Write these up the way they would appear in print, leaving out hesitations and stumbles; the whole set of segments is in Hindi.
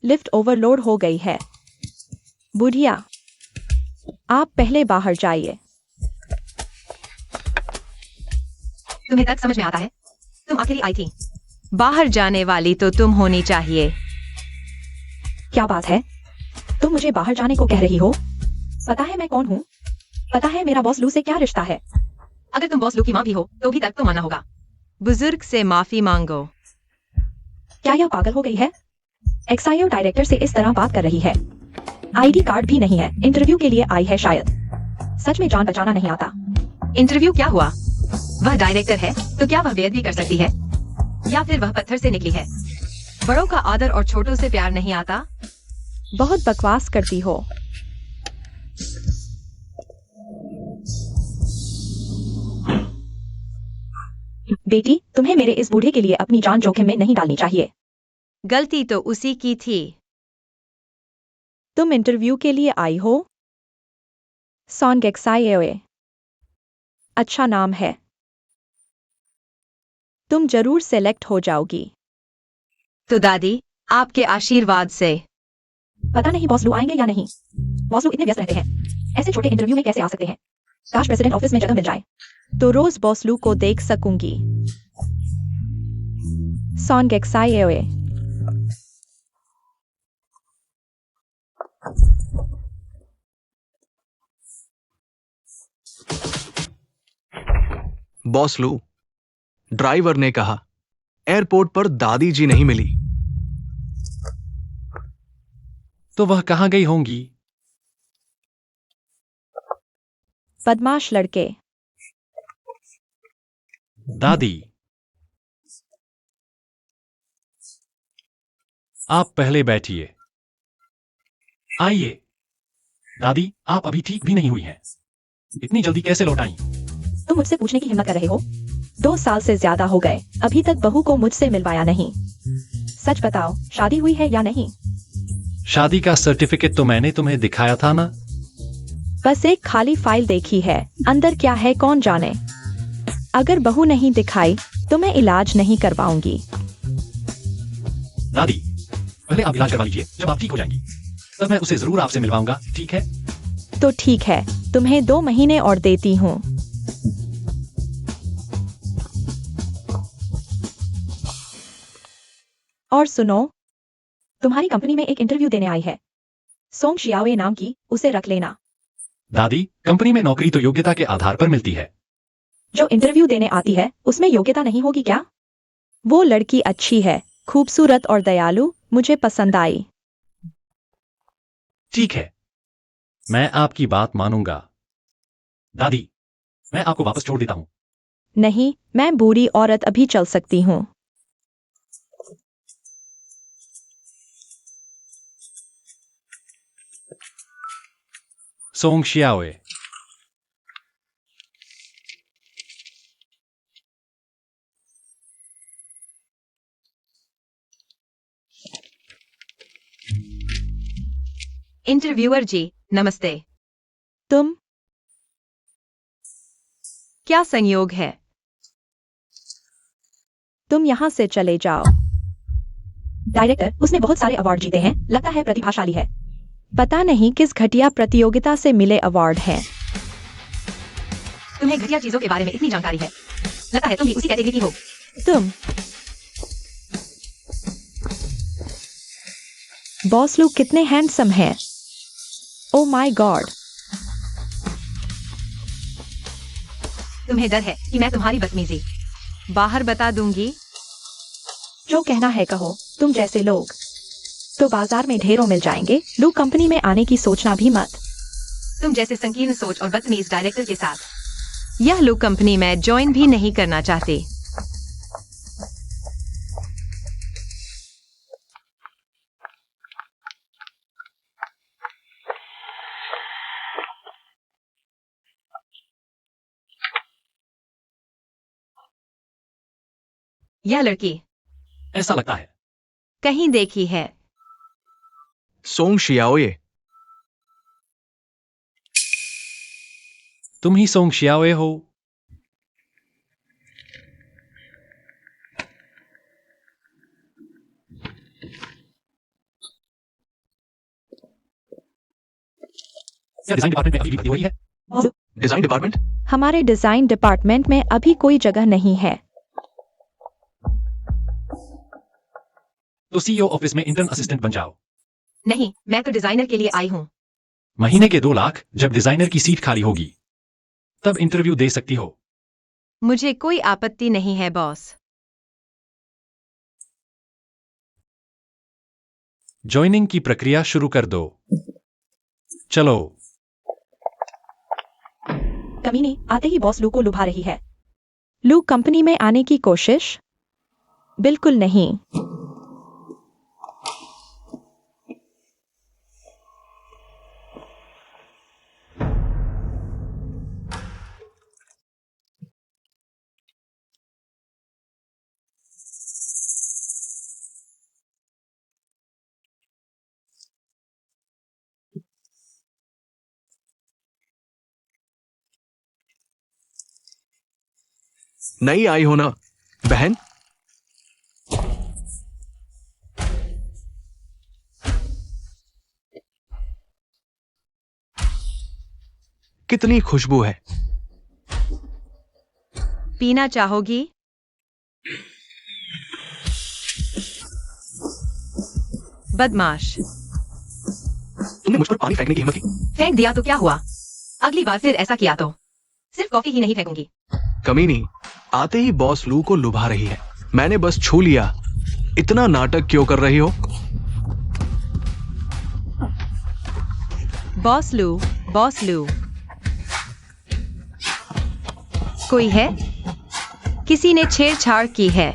लिफ्ट ओवरलोड हो गई है। बुढ़िया, आप पहले बाहर जाइए। तुम्हें तक समझ में आता है? तुम आखिरी आई थी। बाहर जाने वाली तो तुम होनी चाहिए। क्या बात है? तुम मुझे बाहर जाने को कह रही हो? पता है मैं कौन हूँ? पता है मेरा बॉस लू से क्या रिश्ता है? अगर तुम बॉस लू की माँ भी हो तो भी तक तो मानना होगा। बुजुर्ग से माफी मांगो। क्या यह पागल हो गई है? एक्साइओ डायरेक्टर से इस तरह बात कर रही है। आईडी कार्ड भी नहीं है, इंटरव्यू के लिए आई है शायद। सच में जान बचाना नहीं आता। इंटरव्यू क्या हुआ? वह डायरेक्टर है तो क्या वह बेइज्जती कर सकती है? या फिर वह पत्थर से निकली है? बड़ों का आदर और छोटों से प्यार नहीं आता। बहुत बकवास करती हो। बेटी, तुम्हें मेरे इस बूढ़े के लिए अपनी जान जोखिम में नहीं डालनी चाहिए। गलती तो उसी की थी। तुम इंटरव्यू के लिए आई हो? सॉन्ग एक्साइओ, अच्छा नाम है। तुम जरूर सेलेक्ट हो जाओगी। तो दादी, आपके आशीर्वाद से। पता नहीं बॉस लू आएंगे या नहीं। बॉस लू इतने व्यस्त रहते हैं, ऐसे छोटे इंटरव्यू में कैसे आ सकते हैं? काश प्रेसिडेंट ऑफिस में जगह मिल जाए तो रोज बॉस लू को देख सकूंगी। सॉन्ग एक्साइओ। बॉस लू, ड्राइवर ने कहा एयरपोर्ट पर दादी जी नहीं मिली। तो वह कहां गई होंगी? बदमाश लड़के। दादी, आप पहले बैठिए। आइए। दादी, आप अभी ठीक भी नहीं हुई हैं। इतनी जल्दी कैसे लौट आई? तुम मुझसे पूछने की हिम्मत कर रहे हो? 2 साल से ज्यादा हो गए, अभी तक बहू को मुझसे मिलवाया नहीं। सच बताओ, शादी हुई है या नहीं? शादी का सर्टिफिकेट तो मैंने तुम्हें दिखाया था ना। बस एक खाली फाइल देखी है, अंदर क्या है कौन जाने। अगर बहू नहीं दिखाई तो मैं इलाज नहीं करवाऊंगी। दादी, पहले आप इलाज करवा लीजिए, जब आप ठीक हो जाएंगी तब मैं उसे जरूर आपसे मिलवाऊंगा, ठीक है? तो ठीक है, तुम्हें 2 महीने और देती हूँ। और सुनो, तुम्हारी कंपनी में एक इंटरव्यू देने आई है, सोंग शियाओए नाम की, उसे रख लेना। दादी, कंपनी में नौकरी तो योग्यता के आधार पर मिलती है। जो इंटरव्यू देने आती है उसमें योग्यता नहीं होगी क्या? वो लड़की अच्छी है, खूबसूरत और दयालु, मुझे पसंद आई। ठीक है, मैं आपकी बात मानूंगा। दादी, मैं आपको वापस छोड़ देता हूं। नहीं, मैं बूढ़ी औरत अभी चल सकती हूँ। सोंग शियाओए। इंटरव्यूअर जी, नमस्ते। तुम? क्या संयोग है? तुम यहाँ से चले जाओ। डायरेक्टर, उसने बहुत सारे अवार्ड जीते हैं, लगता है प्रतिभाशाली है। पता नहीं किस घटिया प्रतियोगिता से मिले अवार्ड हैं। तुम्हें घटिया चीजों के बारे में इतनी जानकारी है, लगता है तुम भी उसी कैटेगरी की हो। तुम? बॉस लोग कितने हैंडसम हैं। Oh my God. तुम्हें डर है कि मैं तुम्हारी बदतमीजी बाहर बता दूंगी। जो कहना है कहो, तुम जैसे लोग तो बाजार में ढेरों मिल जाएंगे। लू कंपनी में आने की सोचना भी मत। तुम जैसे संकीर्ण सोच और बदतमीज डायरेक्टर के साथ यह लोग कंपनी में ज्वाइन भी नहीं करना चाहते। यह लड़की ऐसा लगता है। कहीं देखी है। सोंग शियाओए। तुम ही सोंग शियाओए हो? क्या डिजाइन डिपार्टमेंट में अभी भी भर्ती हो रही है? Design department? हमारे डिजाइन डिपार्टमेंट में अभी कोई जगह नहीं है। तो सीईओ ऑफिस में इंटर्न असिस्टेंट बन जाओ। नहीं, मैं तो डिजाइनर के लिए आई हूँ। महीने के 2 लाख जब डिजाइनर की सीट खाली होगी तब इंटरव्यू दे सकती हो। मुझे कोई आपत्ति नहीं है बॉस। ज्वाइनिंग की प्रक्रिया शुरू कर दो। चलो। कमीनी आते ही बॉस लू को लुभा रही है। लू कंपनी में आने की कोशिश? बिल्कुल नहीं। नई आई हो ना बहन? कितनी खुशबू है। पीना चाहोगी? बदमाश। तुमने मुझ पर पानी फेंकने की हिम्मत की। फेंक दिया तो क्या हुआ? अगली बार फिर ऐसा किया तो सिर्फ कॉफी ही नहीं फेंकूंगी। कमीनी आते ही बॉस लू को लुभा रही है। मैंने बस छू लिया। इतना नाटक क्यों कर रही हो? बॉस लू, बॉस लू। कोई है? किसी ने छेड़छाड़ की है।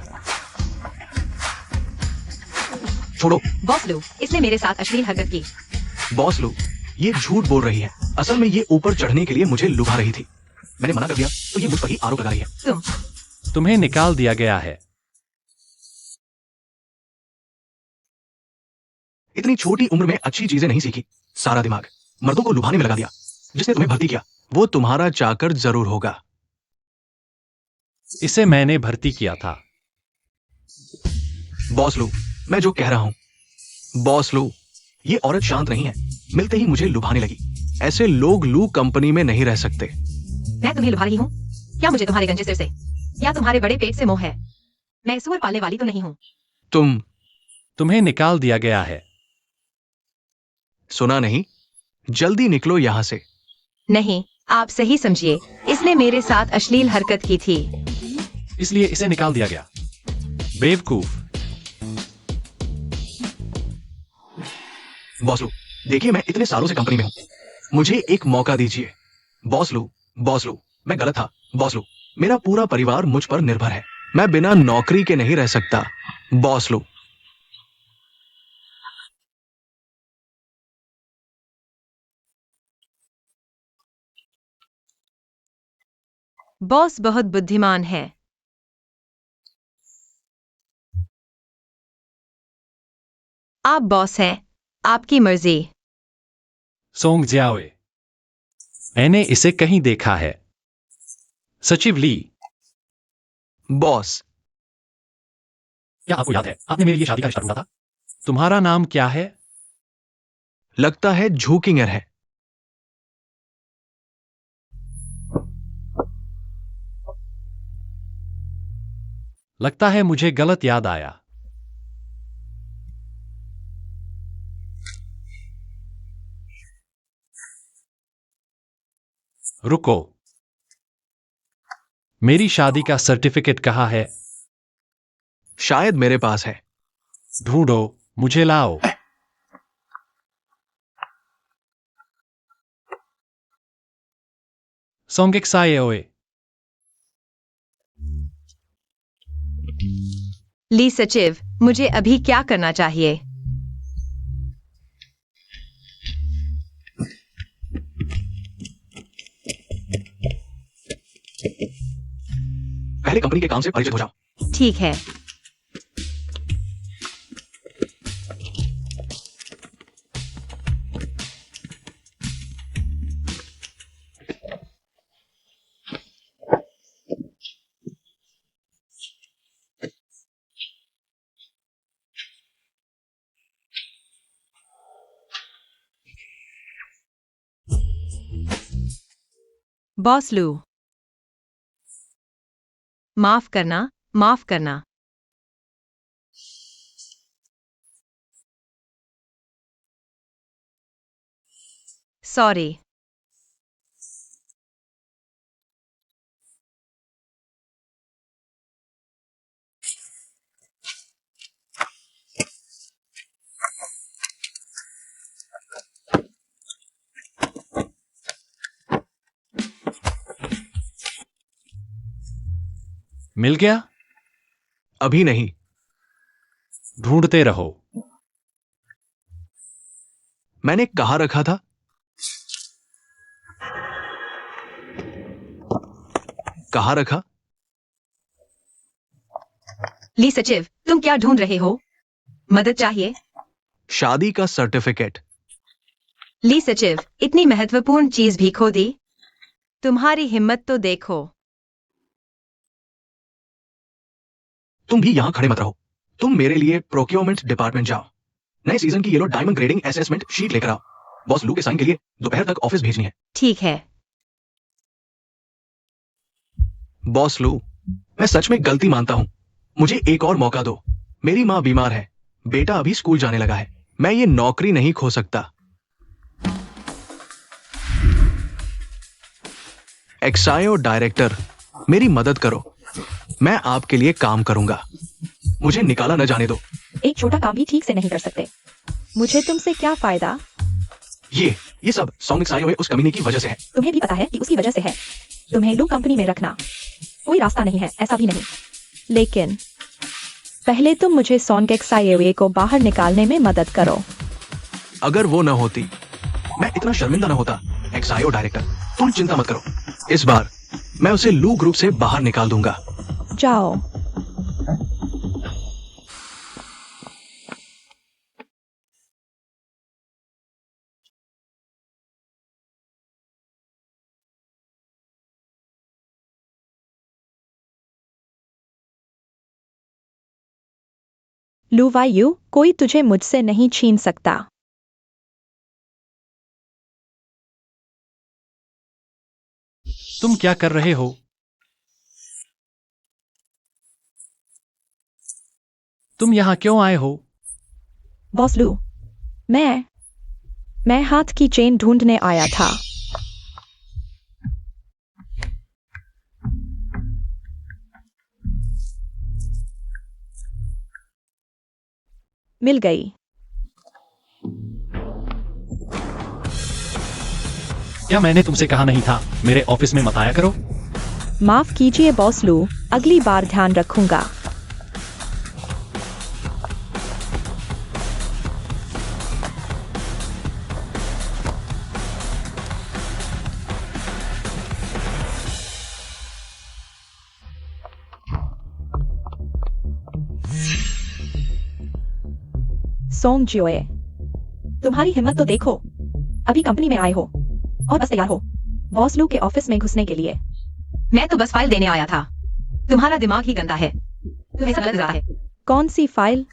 छोड़ो। बॉस लू, इसने मेरे साथ अश्लील हरकत की। बॉस लू ये झूठ बोल रही है। असल में ये ऊपर चढ़ने के लिए मुझे लुभा रही थी। मैंने मना कर दिया तो ये मुझ पर ही आरोप लगा रही है। तुम्हें निकाल दिया गया है। इतनी छोटी उम्र में अच्छी चीजें नहीं सीखी। सारा दिमाग मर्दों को लुभाने में लगा दिया। जिसने तुम्हें भर्ती किया वो तुम्हारा चाकर जरूर होगा। इसे मैंने भर्ती किया था। बॉस लू मैं जो कह रहा हूं। बॉस लू ये औरत शांत नहीं है। मिलते ही मुझे लुभाने लगी। ऐसे लोग लू कंपनी में नहीं रह सकते। मैं तुम्हें लुभा रही हूँ? क्या मुझे तुम्हारे गंजे सिर से या तुम्हारे बड़े पेट से मोह है? मैं सुअर पालने वाली तो नहीं हूँ। तुम्हें निकाल दिया गया है। सुना नहीं? जल्दी निकलो यहां से। नहीं, आप सही समझिए। इसने मेरे साथ अश्लील हरकत की थी। इसलिए इसे निकाल दिया गया। बेवकूफ। बॉस लू देखिए मैं इतने सालों से कंपनी में हूं। मुझे एक मौका दीजिए। बॉस लू मैं गलत था। बॉस लू मेरा पूरा परिवार मुझ पर निर्भर है। मैं बिना नौकरी के नहीं रह सकता। बॉस लू बॉस बहुत बुद्धिमान है। आप बॉस हैं। आपकी मर्जी। सोंग जियाओए। मैंने इसे कहीं देखा है। सचिव ली। बॉस क्या आपको याद है आपने मेरे लिए शादी का रिश्ता ढूंढा था? तुम्हारा नाम क्या है? लगता है झूकिंगर है। लगता है मुझे गलत याद आया। रुको। मेरी शादी का सर्टिफिकेट कहाँ है? शायद मेरे पास है। ढूंढो, मुझे लाओ। सोंगेक्साएओए। ली सचिव, मुझे अभी क्या करना चाहिए? पहले कंपनी के काम से परिचित हो जाओ। ठीक है। बॉस लू, माफ करना, माफ करना। सॉरी। मिल गया? अभी नहीं। ढूंढते रहो। मैंने कहाँ रखा था? कहाँ रखा? ली सचिव, तुम क्या ढूंढ रहे हो? मदद चाहिए? शादी का सर्टिफिकेट। ली सचिव, इतनी महत्वपूर्ण चीज भी खो दी? तुम्हारी हिम्मत तो देखो। तुम भी यहां खड़े मत रहो। तुम मेरे लिए प्रोक्योरमेंट डिपार्टमेंट जाओ। नए सीजन की yellow diamond grading assessment sheet लेकर आओ। बॉस लू के साइन के लिए दोपहर तक ऑफिस भेजनी है। ठीक है। बॉस लू, मैं सच में गलती मानता हूं। मुझे एक और मौका दो। मेरी मां बीमार है, बेटा अभी स्कूल जाने लगा है। मैं ये नौकरी नहीं खो सकता। एक्सायो डायरेक्टर, मेरी मदद करो। मैं आपके लिए काम करूंगा। मुझे निकाला न जाने दो। एक छोटा काम भी ठीक से नहीं कर सकते। मुझे तुमसे क्या फायदा? ये सब सॉन्ग एक्सायो है उस कमीने की वजह से है। तुम्हें भी पता है कि उसकी वजह से है। तुम्हें लू कंपनी में रखना कोई रास्ता नहीं है, ऐसा भी नहीं। लेकिन पहले तुम मुझे सॉन्ग को बाहर निकालने में मदद करो। अगर वो न होती, मैं इतना शर्मिंदा न होता। एक्सायो डायरेक्टर, तुम चिंता मत करो। इस बार मैं उसे लू ग्रुप से बाहर निकाल दूंगा। जाओ। लू वायु, कोई तुझे मुझसे नहीं छीन सकता। तुम क्या कर रहे हो? तुम यहां क्यों आए हो? बॉस लू, मैं हाथ की चेन ढूंढने आया था। मिल गई। क्या मैंने तुमसे कहा नहीं था मेरे ऑफिस में मत आया करो? माफ कीजिए बॉस लू, अगली बार ध्यान रखूंगा। सोंग जियोए, तुम्हारी हिम्मत तो देखो। अभी कंपनी में आए हो और बस तैयार हो बॉस लू के ऑफिस में घुसने के लिए। मैं तो बस फाइल देने आया था। तुम्हारा दिमाग ही गंदा है। तुम्हें सब लग रहा है। कौन सी फाइल?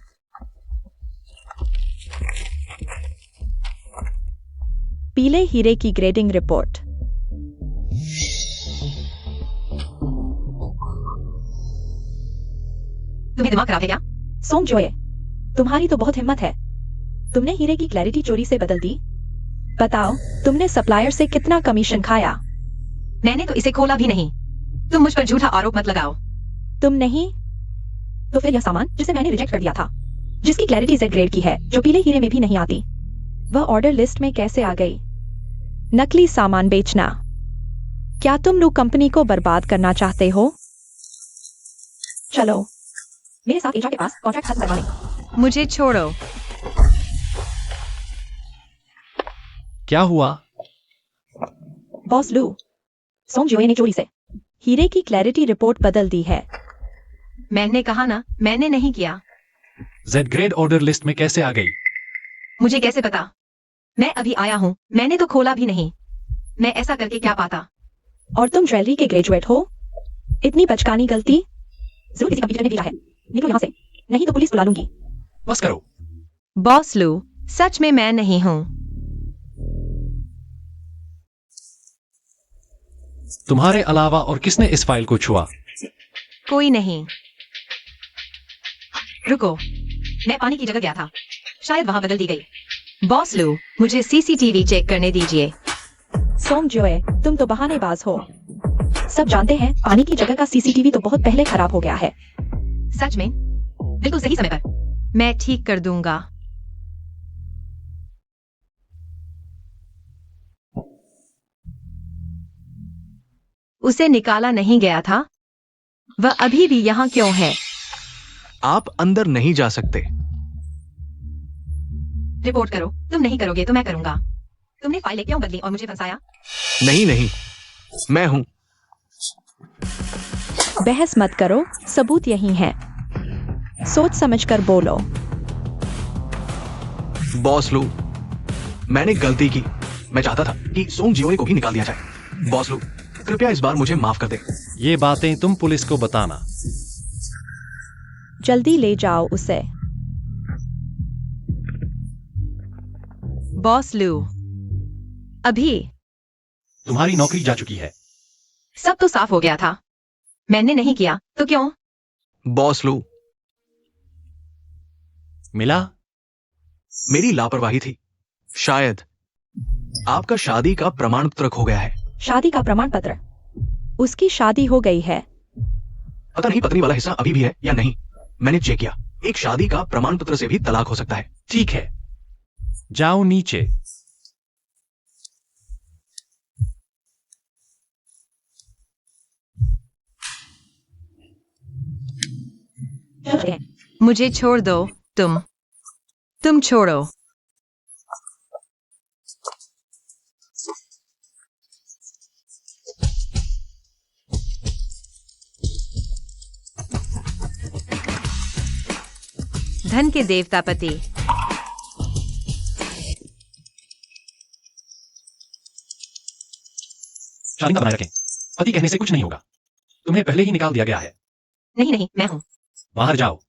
पीले हीरे की ग्रेडिंग रिपोर्ट। तुम्हें दिमाग खराब है क्या? सोंग जोए, तुम्हारी तो बहुत हिम्मत है। तुमने हीरे की क्लैरिटी चोरी से बदल दी। बताओ, तुमने सप्लायर से कितना कमीशन खाया? मैंने तो इसे खोला भी नहीं। तुम मुझ पर झूठा आरोप मत लगाओ। तुम नहीं? तो फिर यह सामान जिसे मैंने रिजेक्ट कर दिया था, जिसकी क्लैरिटी Z ग्रेड की है, जो पीले हीरे में भी नहीं आती, वह ऑर्डर लिस्ट में कैसे आ गई? नकली सामान बेचना। क्या तुम लोग कंपनी को बर्बाद करना चाहते हो? चलो मेरे साथ एजा के पास कॉन्ट्रैक्ट खत्म करवा लें। मुझे छोड़ो। क्या हुआ? बॉस लू, सोंग जियोए ने चोरी से हीरे की क्लैरिटी रिपोर्ट बदल दी है। मैंने कहा ना, मैंने नहीं किया। Z ग्रेड ऑर्डर लिस्ट में कैसे आ गई? मुझे कैसे पता? मैं अभी आया हूँ, मैंने तो खोला भी नहीं। मैं ऐसा करके क्या पाता? और तुम ज्वेलरी के ग्रेजुएट हो? इतनी बचकानी गलती जरूर किसी कंप्यूटर ने किया है। निकलो यहाँ से, नहीं तो पुलिस बुला लूंगी। बस करो। बॉस लू, सच में मैं नहीं हूं। तुम्हारे अलावा और किसने इस फाइल को छुआ? कोई नहीं। रुको, मैं पानी की जगह गया था, शायद वहां बदल दी गई। बॉस लू, मुझे सीसीटीवी चेक करने दीजिए। सोंग जोए, तुम तो बहानेबाज हो। सब जानते हैं पानी की जगह का सीसीटीवी तो बहुत पहले खराब हो गया है। सच में? बिल्कुल सही समय पर। मैं ठीक कर दूंगा। उसे निकाला नहीं गया था? वह अभी भी यहाँ क्यों है? आप अंदर नहीं जा सकते। रिपोर्ट करो। तुम नहीं करोगे तो मैं करूंगा। तुमने फाइलें क्यों बदली और मुझे फंसाया? नहीं नहीं, मैं हूं। बहस मत करो, सबूत यही है। सोच समझकर बोलो। बॉस लू, मैंने गलती की। मैं चाहता था कि सोंग जियोए को भी निकाल दिया जाए। बॉस लू, कृपया इस बार मुझे माफ कर दे। ये बातें तुम पुलिस को बताना। जल्दी ले जाओ उसे। बॉस लू, अभी तुम्हारी नौकरी जा चुकी है। सब तो साफ हो गया था। मैंने नहीं किया तो क्यों? बॉस लू, मिला? मेरी लापरवाही थी। शायद आपका शादी का प्रमाण पत्र खो गया है। शादी का प्रमाण पत्र? उसकी शादी हो गई है। पता नहीं पत्नी वाला हिस्सा अभी भी है या नहीं। मैंने चेक किया। एक शादी का प्रमाण पत्र से भी तलाक हो सकता है। ठीक है, जाओ नीचे। मुझे छोड़ दो। तुम छोड़ो। धन के देवता पति। शालीनता बनाए रखें। पति कहने से कुछ नहीं होगा। तुम्हें पहले ही निकाल दिया गया है। नहीं नहीं, मैं हूं। बाहर जाओ।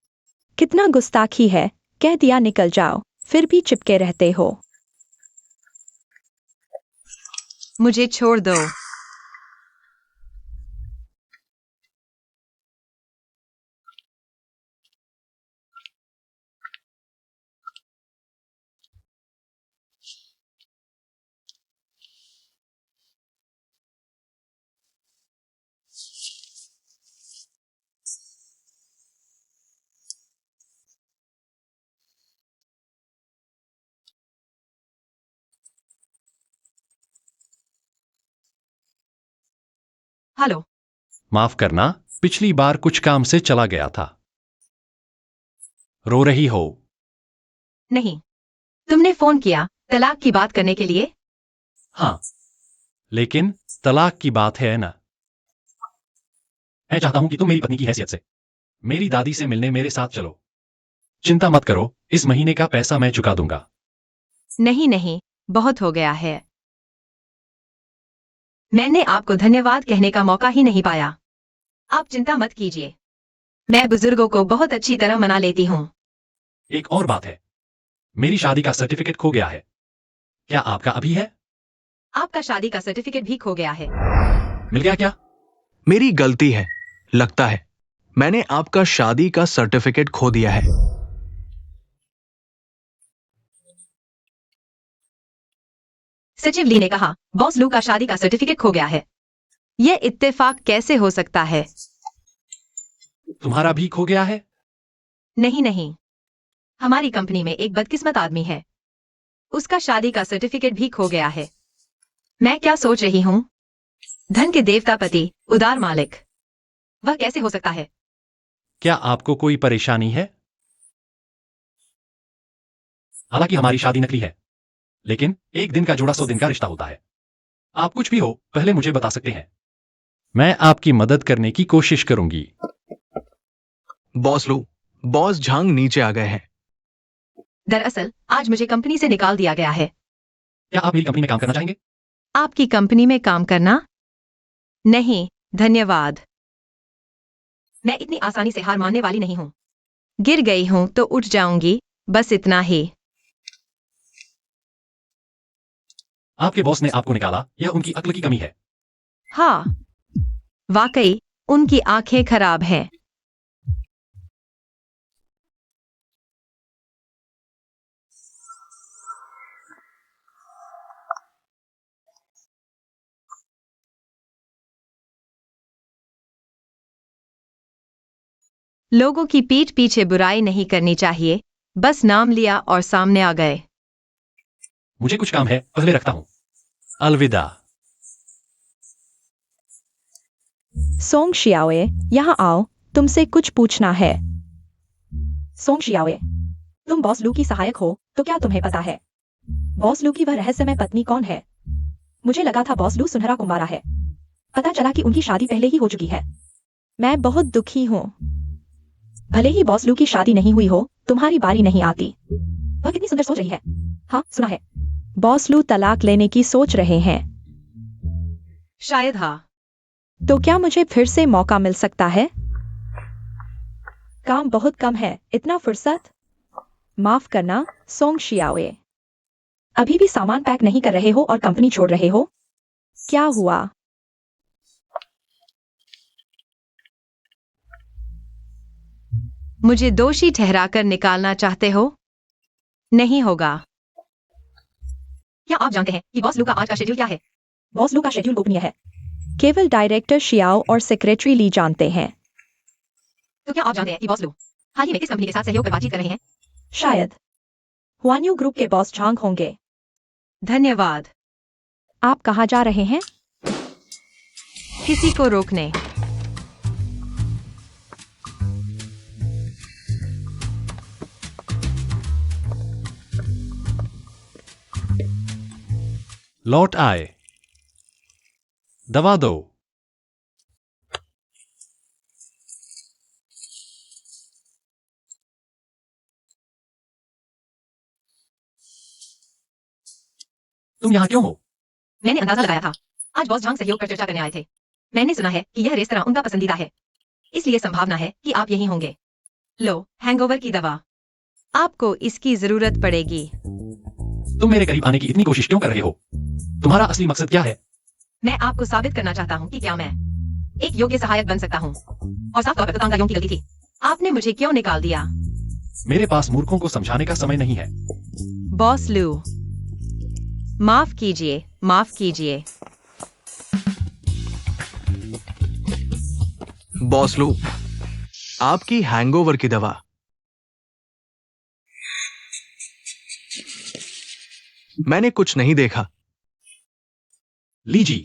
कितना गुस्ताखी है। कह दिया निकल जाओ, फिर भी चिपके रहते हो। मुझे छोड़ दो। हेलो। माफ करना, पिछली बार कुछ काम से चला गया था। रो रही हो? नहीं, तुमने फोन किया तलाक की बात करने के लिए? हाँ, लेकिन तलाक की बात है ना। मैं चाहता हूं कि तुम मेरी पत्नी की हैसियत से मेरी दादी से मिलने मेरे साथ चलो। चिंता मत करो, इस महीने का पैसा मैं चुका दूंगा। नहीं नहीं, बहुत हो गया है। मैंने आपको धन्यवाद कहने का मौका ही नहीं पाया। आप चिंता मत कीजिए, मैं बुजुर्गों को बहुत अच्छी तरह मना लेती हूँ। एक और बात है, मेरी शादी का सर्टिफिकेट खो गया है। क्या आपका अभी है? आपका शादी का सर्टिफिकेट भी खो गया है। मिल गया क्या? मेरी गलती है, लगता है। मैंने आपका शादी का सर्टिफिकेट खो दिया है। सचिव ली ने कहा बॉस लू का शादी का सर्टिफिकेट खो गया है। यह इत्तेफाक कैसे हो सकता है? तुम्हारा भी खो गया है? नहीं नहीं, हमारी कंपनी में एक बदकिस्मत आदमी है, उसका शादी का सर्टिफिकेट भी खो गया है। मैं क्या सोच रही हूँ? धन के देवता पति, उदार मालिक, वह कैसे हो सकता है? क्या आपको कोई परेशानी है? हालांकि हमारी शादी नकली है, लेकिन एक दिन का जोड़ा 100 दिन का रिश्ता होता है। आप कुछ भी हो, पहले मुझे बता सकते हैं। मैं आपकी मदद करने की कोशिश करूंगी। बॉस लू, बॉस झांग नीचे आ गए हैं। दरअसल आज मुझे कंपनी से निकाल दिया गया है। क्या आप मेरी कंपनी में काम करना चाहेंगे? आपकी कंपनी में काम करना? नहीं, धन्यवाद। मैं इतनी आसानी से हार मानने वाली नहीं हूँ। गिर गई हूं तो उठ जाऊंगी, बस इतना ही। आपके बॉस ने आपको निकाला, यह उनकी अक्ल की कमी है। हाँ, वाकई उनकी आंखें खराब हैं। लोगों की पीठ पीछे बुराई नहीं करनी चाहिए, बस नाम लिया और सामने आ गए। मुझे कुछ काम है, पहले रखता हूं। अलविदा। सोंग शियाओए, यहाँ आओ, तुमसे कुछ पूछना है। सोंग शियाओए, तुम बॉस लू की सहायक हो, तो क्या तुम्हें पता है बॉस लू की वह रहस्यमय पत्नी कौन है? मुझे लगा था बॉस लू सुनहरा कुंवारा है। पता चला कि उनकी शादी पहले ही हो चुकी है। मैं बहुत दुखी हूँ। भले ही बॉस लू की शादी नहीं हुई हो, तुम्हारी बारी नहीं आती। वह कितनी सुंदर सोच रही है। हाँ, सुना है बॉस लू तलाक लेने की सोच रहे हैं। शायद हाँ। तो क्या मुझे फिर से मौका मिल सकता है? काम बहुत कम है, इतना फुर्सत? माफ करना, सोंग शियाओए। अभी भी सामान पैक नहीं कर रहे हो और कंपनी छोड़ रहे हो? क्या हुआ? मुझे दोषी ठहराकर निकालना चाहते हो? नहीं होगा। क्या आप जानते हैं कि बॉस लू का आज का शेड्यूल क्या है? बॉस लू का शेड्यूल गोपनीय है। केवल डायरेक्टर शियाओ और सेक्रेटरी ली जानते हैं। तो क्या आप जानते हैं कि बॉस लू हाल ही में किस कंपनी के साथ सहयोग पर बातचीत कर रहे हैं? शायद हुआन्यू ग्रुप के बॉस झांग होंगे। धन्यवाद। आप कहाँ जा रहे हैं? किसी को रोकने। लौट आए। दवा दो। तुम यहां क्यों हो? मैंने अंदाजा लगाया था। आज बॉस झांग सहयोग पर चर्चा करने आए थे। मैंने सुना है कि यह रेस्तरां उनका पसंदीदा है, इसलिए संभावना है कि आप यहीं होंगे। लो, हैंगओवर की दवा। आपको इसकी जरूरत पड़ेगी। तुम मेरे करीब आने की इतनी कोशिश क्यों कर रहे हो? तुम्हारा असली मकसद क्या है? मैं आपको साबित करना चाहता हूँ कि क्या मैं एक योग्य सहायक बन सकता हूँ। और साफ तौर पर तांगा की गलती थी। आपने मुझे क्यों निकाल दिया? मेरे पास मूर्खों को समझाने का समय नहीं है। बॉस लू, माफ कीजिए, माफ कीजिए। बॉस लू, आपकी हैंगओवर की दवा। मैंने कुछ नहीं देखा। लीजी,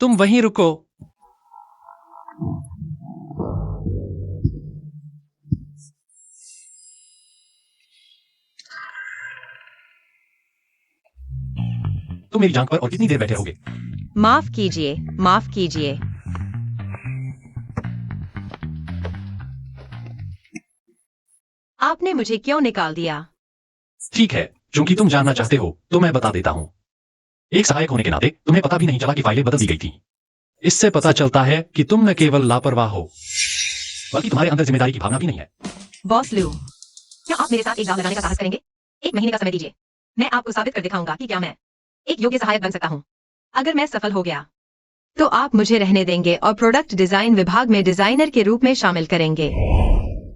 तुम वहीं रुको। तुम मेरी जांघ पर और कितनी देर बैठे रहोगे? माफ कीजिए, माफ कीजिए। आपने मुझे क्यों निकाल दिया? ठीक है, क्योंकि तुम जानना चाहते हो तो मैं बता देता हूं। एक सहायक होने के नाते तुम्हें पता भी नहीं चला कि फाइलें बदल दी गई थी। इससे पता चलता है कि तुम न केवल लापरवाह हो, बल्कि तुम्हारे अंदर जिम्मेदारी की भावना भी नहीं है। बॉस लू, क्या आप मेरे साथ एक दांव लगाने का साहस करेंगे? 1 महीने का समय दीजिए। मैं आपको साबित कर दिखाऊंगा कि क्या मैं एक योग्य सहायक बन सकता हूँ। अगर मैं सफल हो गया तो आप मुझे रहने देंगे और प्रोडक्ट डिजाइन विभाग में डिजाइनर के रूप में शामिल करेंगे।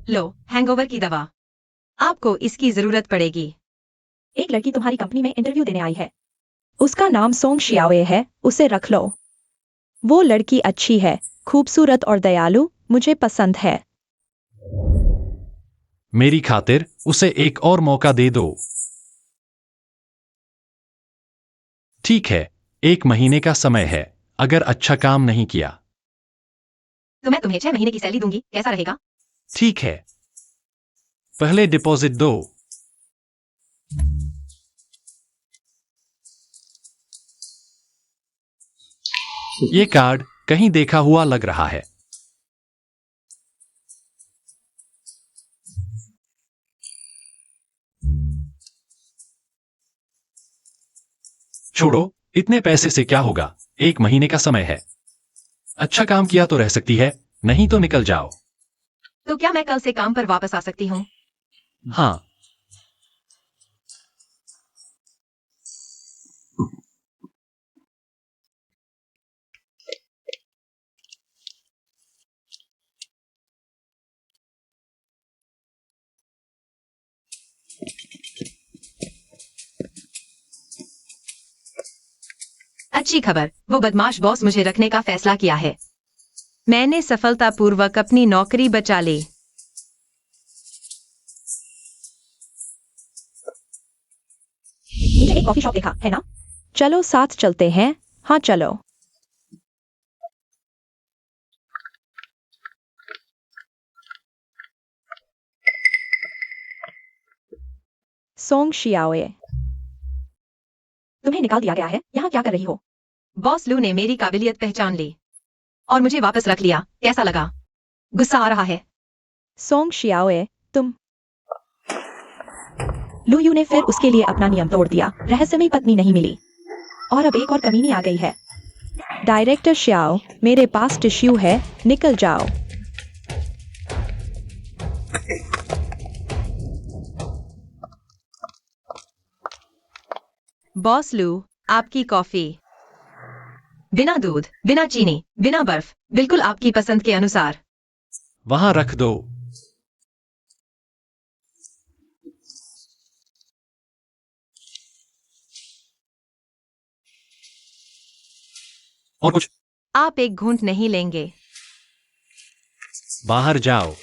लो, हैंगओवर की दवा। आपको इसकी जरूरत पड़ेगी। एक लड़की तुम्हारी कंपनी में इंटरव्यू देने आई है। उसका नाम सोंग शियाओए है, उसे रख लो। वो लड़की अच्छी है, खूबसूरत और दयालु, मुझे पसंद है। मेरी खातिर उसे एक और मौका दे दो। ठीक है, 1 महीने का समय है। अगर अच्छा काम नहीं किया तो मैं तुम्हें 6 महीने की सैलरी दूंगी, कैसा रहेगा? ठीक है, पहले डिपॉजिट दो। ये कार्ड कहीं देखा हुआ लग रहा है। छोड़ो, इतने पैसे से क्या होगा? 1 महीने का समय है। अच्छा काम किया तो रह सकती है, नहीं तो निकल जाओ। तो क्या मैं कल से काम पर वापस आ सकती हूँ? हाँ। अच्छी खबर, वो बदमाश बॉस मुझे रखने का फैसला किया है। मैंने सफलतापूर्वक अपनी नौकरी बचा ली। नीचे एक कॉफी शॉप देखा है ना? चलो साथ चलते हैं। हाँ चलो। सोंग शियाओए, तुम्हें निकाल दिया गया है। यहाँ क्या कर रही हो? बॉस लू ने मेरी काबिलियत पहचान ली और मुझे वापस रख लिया। कैसा लगा? गुस्सा आ रहा है? सोंग शियाओए, तुम। लू यू ने फिर उसके लिए अपना नियम तोड़ दिया। रहस्यमयी पत्नी नहीं मिली और अब एक और कमीनी आ गई है। डायरेक्टर श्याओ, मेरे पास टिश्यू है, निकल जाओ। बॉस लू, आपकी कॉफी। बिना दूध, बिना चीनी, बिना बर्फ, बिल्कुल आपकी पसंद के अनुसार। वहां रख दो। और कुछ? आप एक घूंट नहीं लेंगे। बाहर जाओ।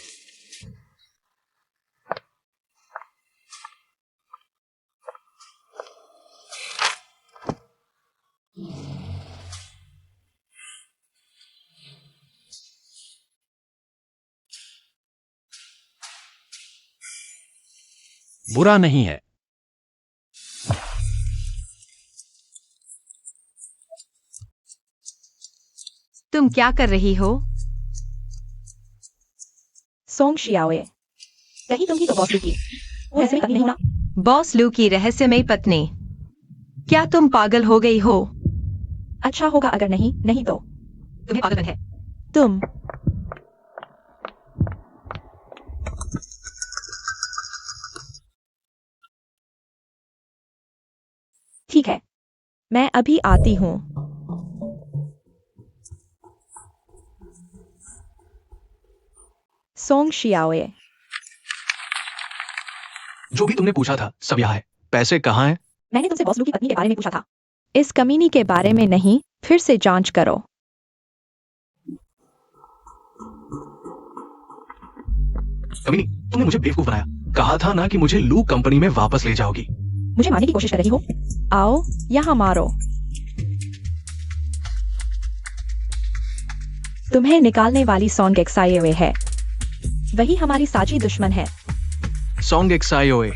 बुरा नहीं है। तुम क्या कर रही हो? सोंग शियाओए, कहीं तुम ही तो बॉस लू की वो ऐसे कभी नहीं ना? बॉस लू की रहस्यमयी पत्नी। क्या तुम पागल हो गई हो? अच्छा होगा अगर नहीं, नहीं तो तुम्हें पागलपन है। तुम। ठीक है, मैं अभी आती हूँ। सोंग शियाओए, जो भी तुमने पूछा था सब यहाँ है। पैसे कहाँ हैं? मैंने तुमसे बॉस लू की पत्नी के बारे में पूछा था। इस कमीनी के बारे में नहीं, फिर से जांच करो। कमीनी, तुमने मुझे बेवकूफ बनाया। कहा था ना कि मुझे लू कंपनी में वापस ले जाओगी। मुझे मारने की कोशिश कर रही हो? आओ यहाँ मारो। तुम्हें निकालने वाली सोंग एक्साइओए है। वही हमारी साझी दुश्मन है। सोंग एक्साइओए।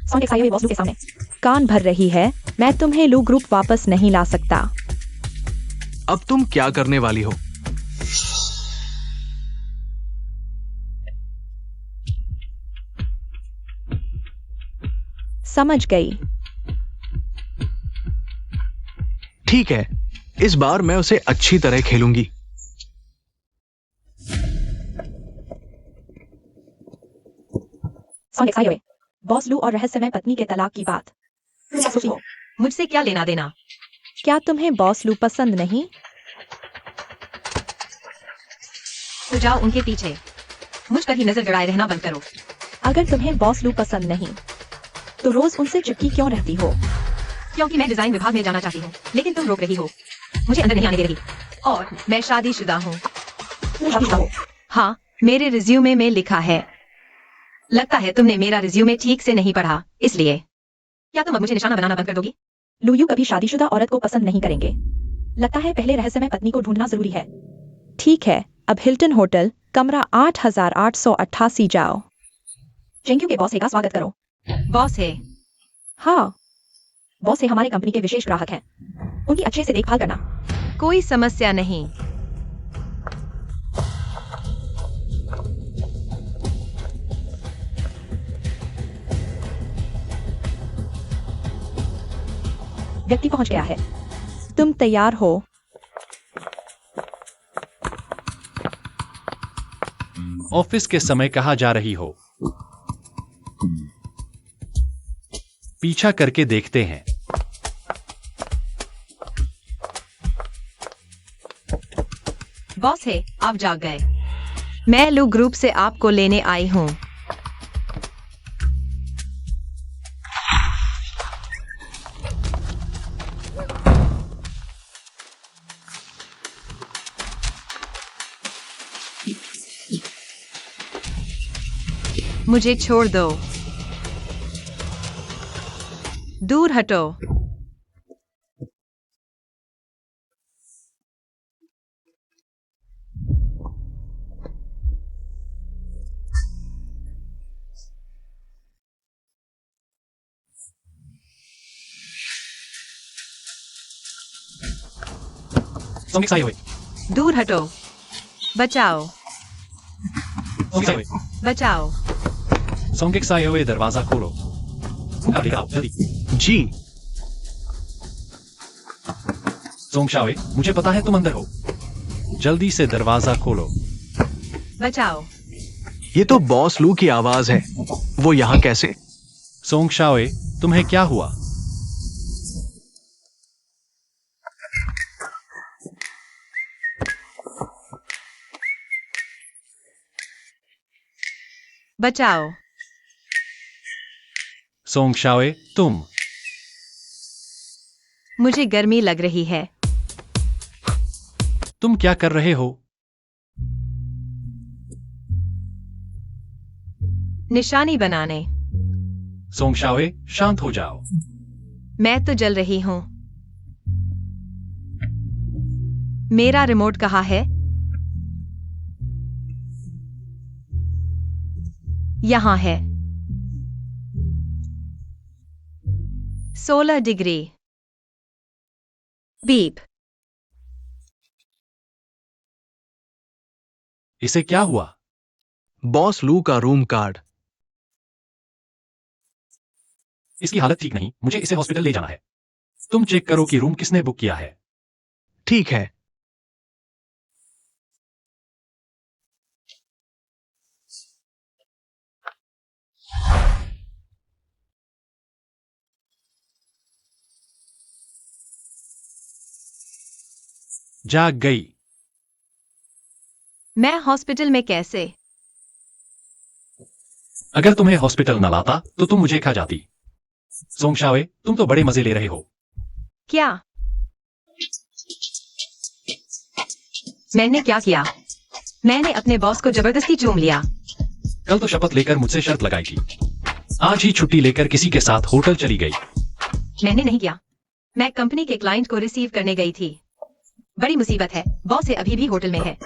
सोंग एक्साइओए बॉस लू के सामने कान भर रही है। मैं तुम्हें लू ग्रुप वापस नहीं ला सकता। अब तुम क्या करने वाली हो? समझ गई। ठीक है, इस बार मैं उसे अच्छी तरह खेलूंगी। सोंग एक्साइओए, बॉस लू और रहस्यमय पत्नी के तलाक की बात। तुम क्या सोचती हो? मुझसे क्या लेना देना? क्या तुम्हें बॉस लू पसंद नहीं? तो जाओ उनके पीछे। मुझ पर ही नजर गड़ाए रहना बंद करो। अगर तुम्हें बॉस लू पसंद नहीं तो रोज उनसे चिपकी क्यों रहती हो? क्योंकि मैं डिजाइन विभाग में जाना चाहती हूँ, लेकिन तुम रोक रही हो। मुझे अंदर नहीं आने दे रही। और मैं शादीशुदा हूँ। तुम शादीशुदा हो? हाँ, मेरे रिज्यूमे में लिखा है। लगता है तुमने मेरा रिज्यूमे ठीक से नहीं पढ़ा, इसलिए। क्या तुम अब मुझे निशाना बनाना बंद कर दोगी? लूयू कभी शादीशुदा औरत को पसंद नहीं करेंगे। लगता है पहले रहस्यमय पत्नी को ढूंढना जरूरी है। ठीक है, अब हिल्टन होटल, कमरा 8888 जाओ। जेंक्यू के बॉस हे का स्वागत करो। बॉस है। हाँ, बॉस हे हमारे कंपनी के विशेष ग्राहक हैं। उनकी अच्छे से देखभाल करना। कोई समस्या नहीं। व्यक्ति पहुंच गया है। तुम तैयार हो? ऑफिस के समय कहाँ जा रही हो? पीछा करके देखते हैं। बॉस है, आप जाग गए। मैं लू ग्रुप से आपको लेने आई हूँ। मुझे छोड़ दो। दूर हटो। सोंगिक साये हुए। दूर हटो। बचाओ। सोंगिक साये हुए। बचाओ। सोंगिक साये हुए, दरवाजा खोलो। अब लेकर आओ जल्दी। जी। सोंग शाओए, मुझे पता है तुम अंदर हो। जल्दी से दरवाजा खोलो। बचाओ। ये तो बॉस लू की आवाज है। वो यहाँ कैसे? सोंग शाओए, तुम्हें क्या हुआ? बचाओ। सोंग शाओए, तुम। मुझे गर्मी लग रही है। तुम क्या कर रहे हो? निशानी बनाने। सोंग शाओए, शांत हो जाओ। मैं तो जल रही हूं। मेरा रिमोट कहाँ है? यहां है। 16 डिग्री। बीप। इसे क्या हुआ? बॉस लू का रूम कार्ड। इसकी हालत ठीक नहीं, मुझे इसे हॉस्पिटल ले जाना है। तुम चेक करो कि रूम किसने बुक किया है। ठीक है। जाग गई। मैं हॉस्पिटल में कैसे? अगर तुम्हें हॉस्पिटल न लाता तो तुम मुझे खा जाती। सोंग शाओए, तुम तो बड़े मजे ले रहे हो। क्या? मैंने क्या किया? मैंने अपने बॉस को जबरदस्ती चूम लिया। कल तो शपथ लेकर मुझसे शर्त लगाई थी। आज ही छुट्टी लेकर किसी के साथ होटल चली गई। मैंने नहीं किया। मैं कंपनी के क्लाइंट को रिसीव करने गई थी। बड़ी मुसीबत है, बॉस है अभी भी होटल में है।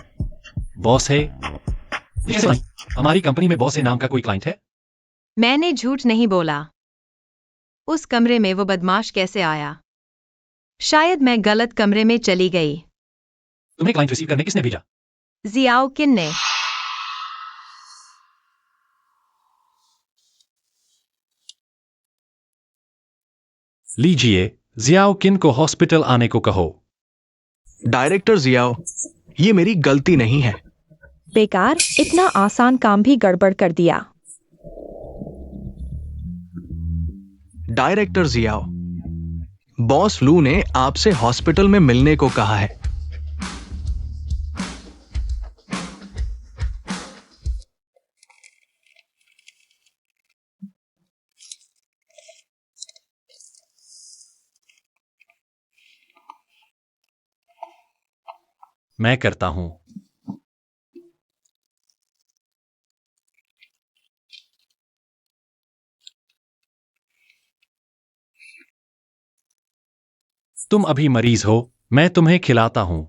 बॉस है? कैसे नहीं? हमारी कंपनी में बॉस है नाम का कोई क्लाइंट है? मैंने झूठ नहीं बोला। उस कमरे में वो बदमाश कैसे आया? शायद मैं गलत कमरे में चली गई। तुम्हें क्लाइंट रिसीव करने किसने भेजा? जियाओ किन ने। लीजिए, जियाओ किन को हॉस्पिटल आने को कहो। डायरेक्टर जियाओ, ये मेरी गलती नहीं है। बेकार, इतना आसान काम भी गड़बड़ कर दिया। डायरेक्टर जियाओ, बॉस लू ने आपसे हॉस्पिटल में मिलने को कहा है। मैं करता हूं। तुम अभी मरीज हो, मैं तुम्हें खिलाता हूं।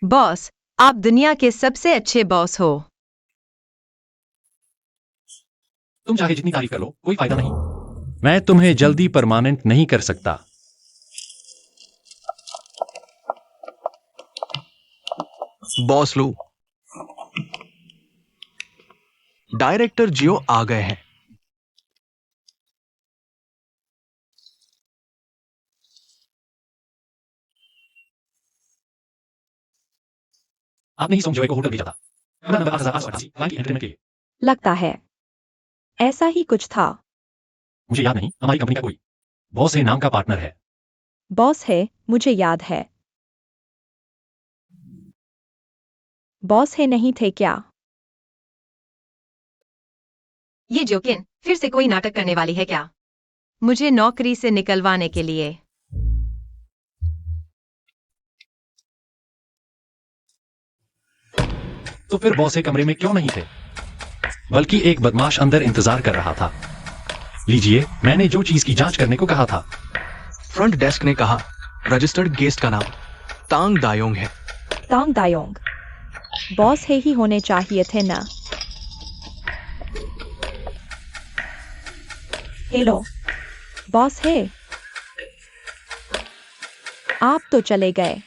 बॉस, आप दुनिया के सबसे अच्छे बॉस हो। तुम चाहे जितनी तारीफ कर लो, कोई फायदा नहीं। मैं तुम्हें जल्दी परमानेंट नहीं कर सकता। बॉस लू, डायरेक्टर जियो आ गए हैं। आपने ही सोंग जोए को होटल भेजा था। नंबर 8888 क्लाइंट की एंट्री के लिए। लगता है ऐसा ही कुछ था। मुझे याद नहीं, हमारी कंपनी का कोई बॉस है नाम का पार्टनर है। बॉस है, मुझे याद है। बॉस है नहीं थे क्या? ये जोकिन फिर से कोई नाटक करने वाली है क्या? मुझे नौकरी से निकलवाने के लिए। तो फिर बॉस एक कमरे में क्यों नहीं थे? बल्कि एक बदमाश अंदर इंतजार कर रहा था। लीजिए, मैंने जो चीज की जांच करने को कहा था। फ्रंट डेस्क ने कहा रजिस्टर्ड गेस्ट का नाम तांग दायोंग है। तांग दायोंग बॉस है ही होने चाहिए थे ना। हेलो, बॉस है। आप तो चले गए।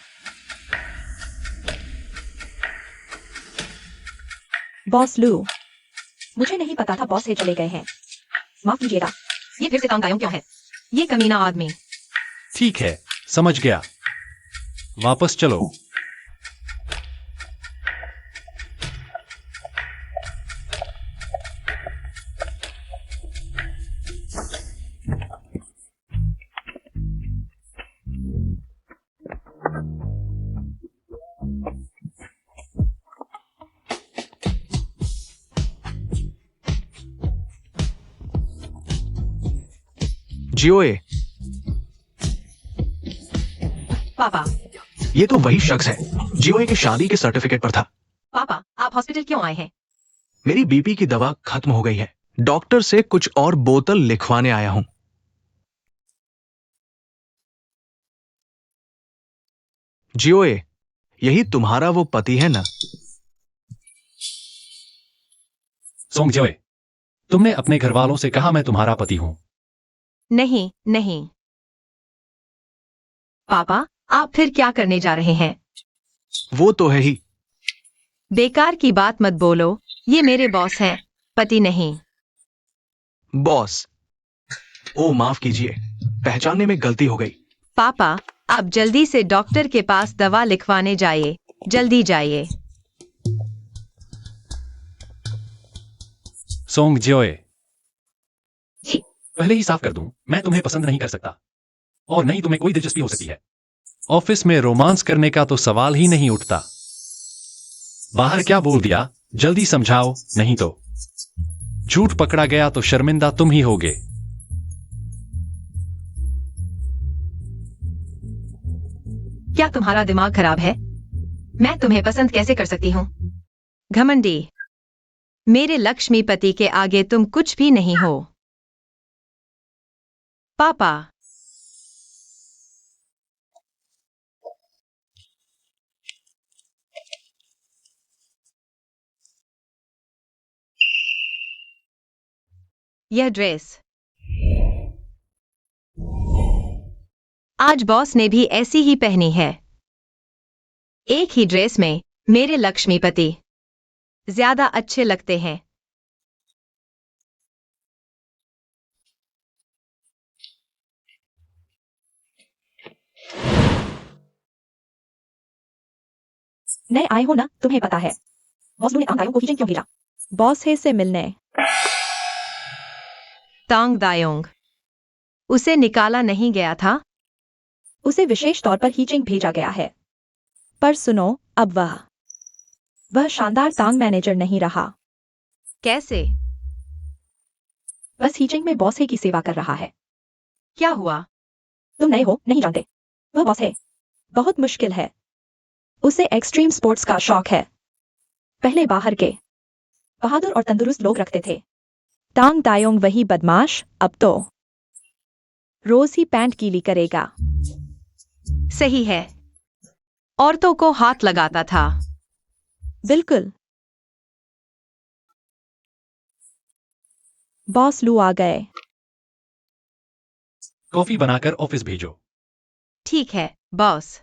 बॉस लू, मुझे नहीं पता था बॉस है चले गए हैं। माफ कीजिएगा। ये फिर से तांग दायोंग क्यों है? ये कमीना आदमी। ठीक है, समझ गया। वापस चलो। जियोए, पापा, ये तो वही शख्स है जियोए की शादी के सर्टिफिकेट पर था। पापा, आप हॉस्पिटल क्यों आए हैं? मेरी बीपी की दवा खत्म हो गई है। डॉक्टर से कुछ और बोतल लिखवाने आया हूं। जियोए, यही तुम्हारा वो पति है ना? सोंग जोए, तुमने अपने घर वालों से कहा मैं तुम्हारा पति हूं। नहीं, नहीं। पापा, आप फिर क्या करने जा रहे हैं? वो तो है ही। बेकार की बात मत बोलो। ये मेरे बॉस हैं, पति नहीं। बॉस, ओ माफ कीजिए, पहचानने में गलती हो गई। पापा, आप जल्दी से डॉक्टर के पास दवा लिखवाने जाइए। जल्दी जाइए। सोंग जोए, पहले ही साफ कर दूं, मैं तुम्हें पसंद नहीं कर सकता और नहीं तुम्हें कोई दिलचस्पी हो सकती है। ऑफिस में रोमांस करने का तो सवाल ही नहीं उठता। बाहर क्या बोल दिया, जल्दी समझाओ, नहीं तो झूठ पकड़ा गया तो शर्मिंदा तुम ही होगे। क्या तुम्हारा दिमाग खराब है? मैं तुम्हें पसंद कैसे कर सकती हूँ? घमंडी, मेरे लक्ष्मीपति के आगे तुम कुछ भी नहीं हो। पापा, यह ड्रेस आज बॉस ने भी ऐसी ही पहनी है। एक ही ड्रेस में मेरे लक्ष्मीपति ज्यादा अच्छे लगते हैं। नए आए हो ना, तुम्हें पता है। बॉस लू ने तांग दायोंग को किचन क्यों भेजा? बॉस है से मिलने। तांग दायोंग, उसे निकाला नहीं गया था। उसे विशेष तौर पर हीचिंग भेजा गया है। पर सुनो, अब वह शानदार तांग मैनेजर नहीं रहा। कैसे? बस हीचिंग में बॉस है की सेवा कर रहा है। क्या हुआ? तुम नए हो, नहीं जानते। वह बॉस है। बहुत मुश्किल है। उसे एक्सट्रीम स्पोर्ट्स का शौक है। पहले बाहर के बहादुर और तंदुरुस्त लोग रखते थे। तांग दायोंग वही बदमाश अब तो रोज ही पैंट गीली करेगा। सही है, औरतों को हाथ लगाता था। बिल्कुल। बॉस लू आ गए। कॉफी बनाकर ऑफिस भेजो। ठीक है, बॉस।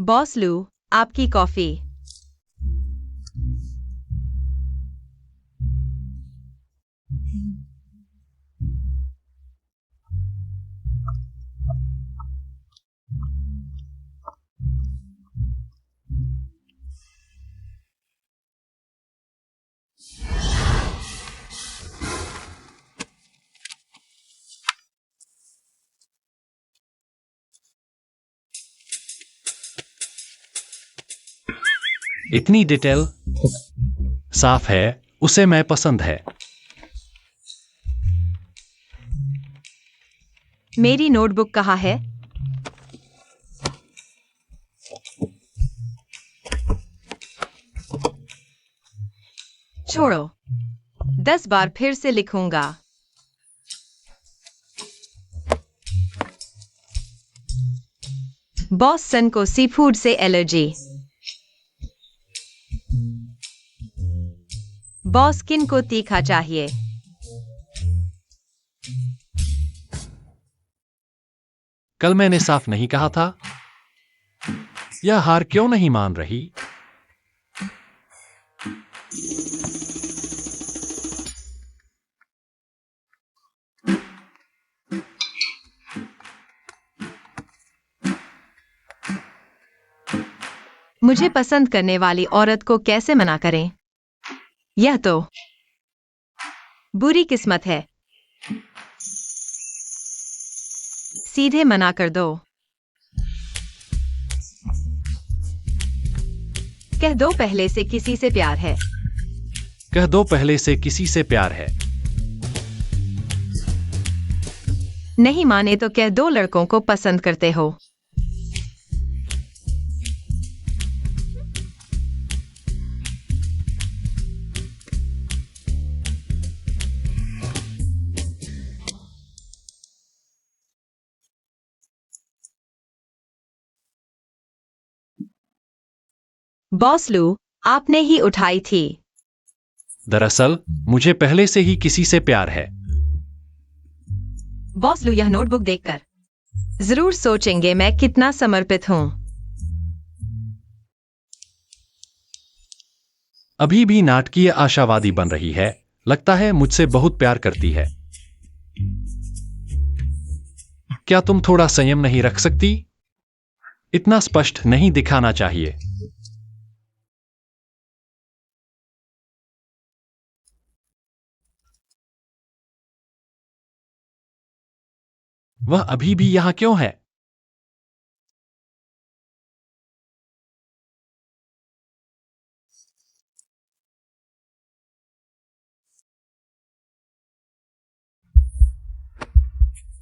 बॉस लू, आपकी कॉफी। इतनी डिटेल साफ है, उसे मैं पसंद है। मेरी नोटबुक कहाँ है? छोड़ो, 10 बार फिर से लिखूंगा। बॉस सन को सी फूड से एलर्जी। बॉस किन को तीखा चाहिए? कल मैंने साफ नहीं कहा था? यह हार क्यों नहीं मान रही? मुझे पसंद करने वाली औरत को कैसे मना करें? यह तो बुरी किस्मत है। सीधे मना कर दो। कह दो पहले से किसी से प्यार है। कह दो पहले से किसी से प्यार है। नहीं माने तो कह दो लड़कों को पसंद करते हो। बॉस लू, आपने ही उठाई थी। दरअसल मुझे पहले से ही किसी से प्यार है। बॉस लू, यह नोटबुक देखकर जरूर सोचेंगे मैं कितना समर्पित हूं। अभी भी नाटकीय आशावादी बन रही है। लगता है मुझसे बहुत प्यार करती है। क्या तुम थोड़ा संयम नहीं रख सकती? इतना स्पष्ट नहीं दिखाना चाहिए। वह अभी भी यहां क्यों है?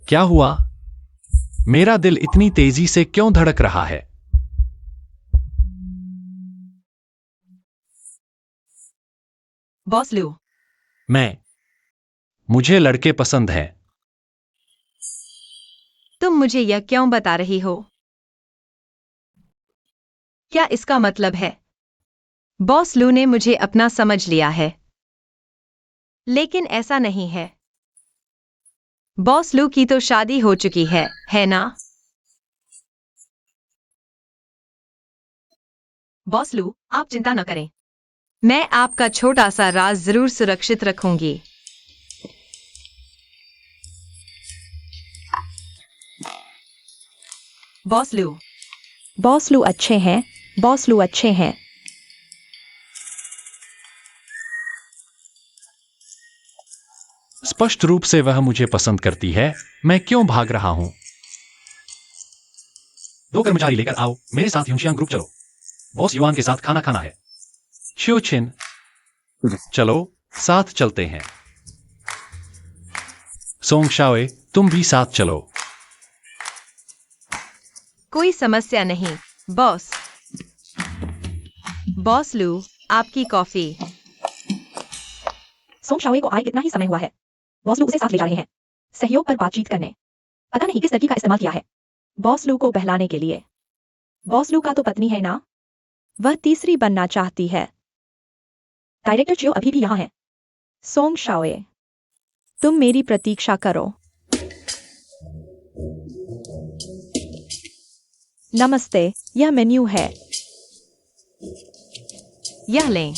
क्या हुआ? मेरा दिल इतनी तेजी से क्यों धड़क रहा है? बॉस लू, मुझे लड़के पसंद हैं। तुम मुझे यह क्यों बता रही हो? क्या इसका मतलब है बॉस लू ने मुझे अपना समझ लिया है? लेकिन ऐसा नहीं है। बॉस लू की तो शादी हो चुकी है ना? बॉस लू, आप चिंता न करें। मैं आपका छोटा सा राज जरूर सुरक्षित रखूंगी। बॉस लू, बॉस लू अच्छे हैं। बॉस लू अच्छे हैं। स्पष्ट रूप से वह मुझे पसंद करती है। मैं क्यों भाग रहा हूं? 2 कर्मचारी लेकर आओ। मेरे साथ ह्यूशियांग ग्रुप चलो। बॉस युआन के साथ खाना खाना है। शिवचिन, चलो साथ चलते हैं। सोंग शाओए, तुम भी साथ चलो। कोई समस्या नहीं बॉस। बॉस लू, आपकी कॉफी। सोंग शाओए को आए कितना ही समय हुआ है। बॉस लू उसे साथ ले जा रहे हैं सहयोग पर बातचीत करने। पता नहीं किस तरकीब का इस्तेमाल किया है बॉस लू को बहलाने के लिए। बॉस लू का तो पत्नी है ना? वह तीसरी बनना चाहती है। डायरेक्टर चियो अभी भी यहां है। सोंग शाओए, तुम मेरी प्रतीक्षा करो। नमस्ते, यह मेन्यू है। यह लें।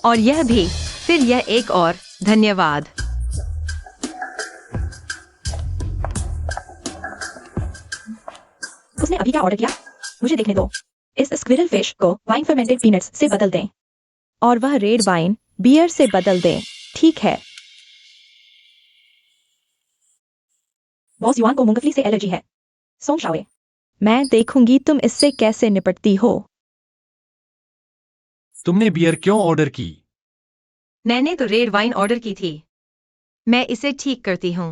और यह भी। फिर यह एक और। धन्यवाद। उसने अभी क्या ऑर्डर किया? मुझे देखने दो। इस स्क्विरल फिश को वाइन फर्मेंटेड पीनट्स से बदल दें। और वह रेड वाइन बियर से बदल दें। ठीक है। बॉस युआन को मूंगफली से एलर्जी है। सोंग शाओए, मैं देखूंगी तुम इससे कैसे निपटती हो। तुमने बियर क्यों ऑर्डर की? मैंने तो रेड वाइन ऑर्डर की थी। मैं इसे ठीक करती हूँ।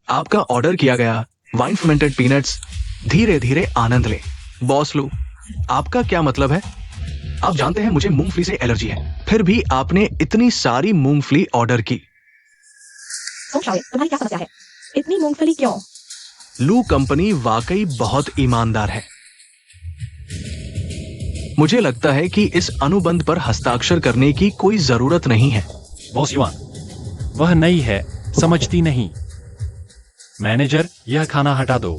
आपका ऑर्डर किया गया वाइन फर्मेंटेड पीनट्स धीरे धीरे आनंद ले। बॉस लू, आपका क्या मतलब है? आप जानते हैं मुझे मूंगफली से एलर्जी है, फिर भी आपने इतनी सारी मूंगफली ऑर्डर की। सोंग तुम्हारी क्या समस्या है? इतनी मूंगफली क्यों? लू कंपनी वाकई बहुत ईमानदार है। मुझे लगता है कि इस अनुबंध पर हस्ताक्षर करने की कोई जरूरत नहीं है। बॉस युआन, वह नई है, समझती नहीं। मैनेजर, यह खाना हटा दो।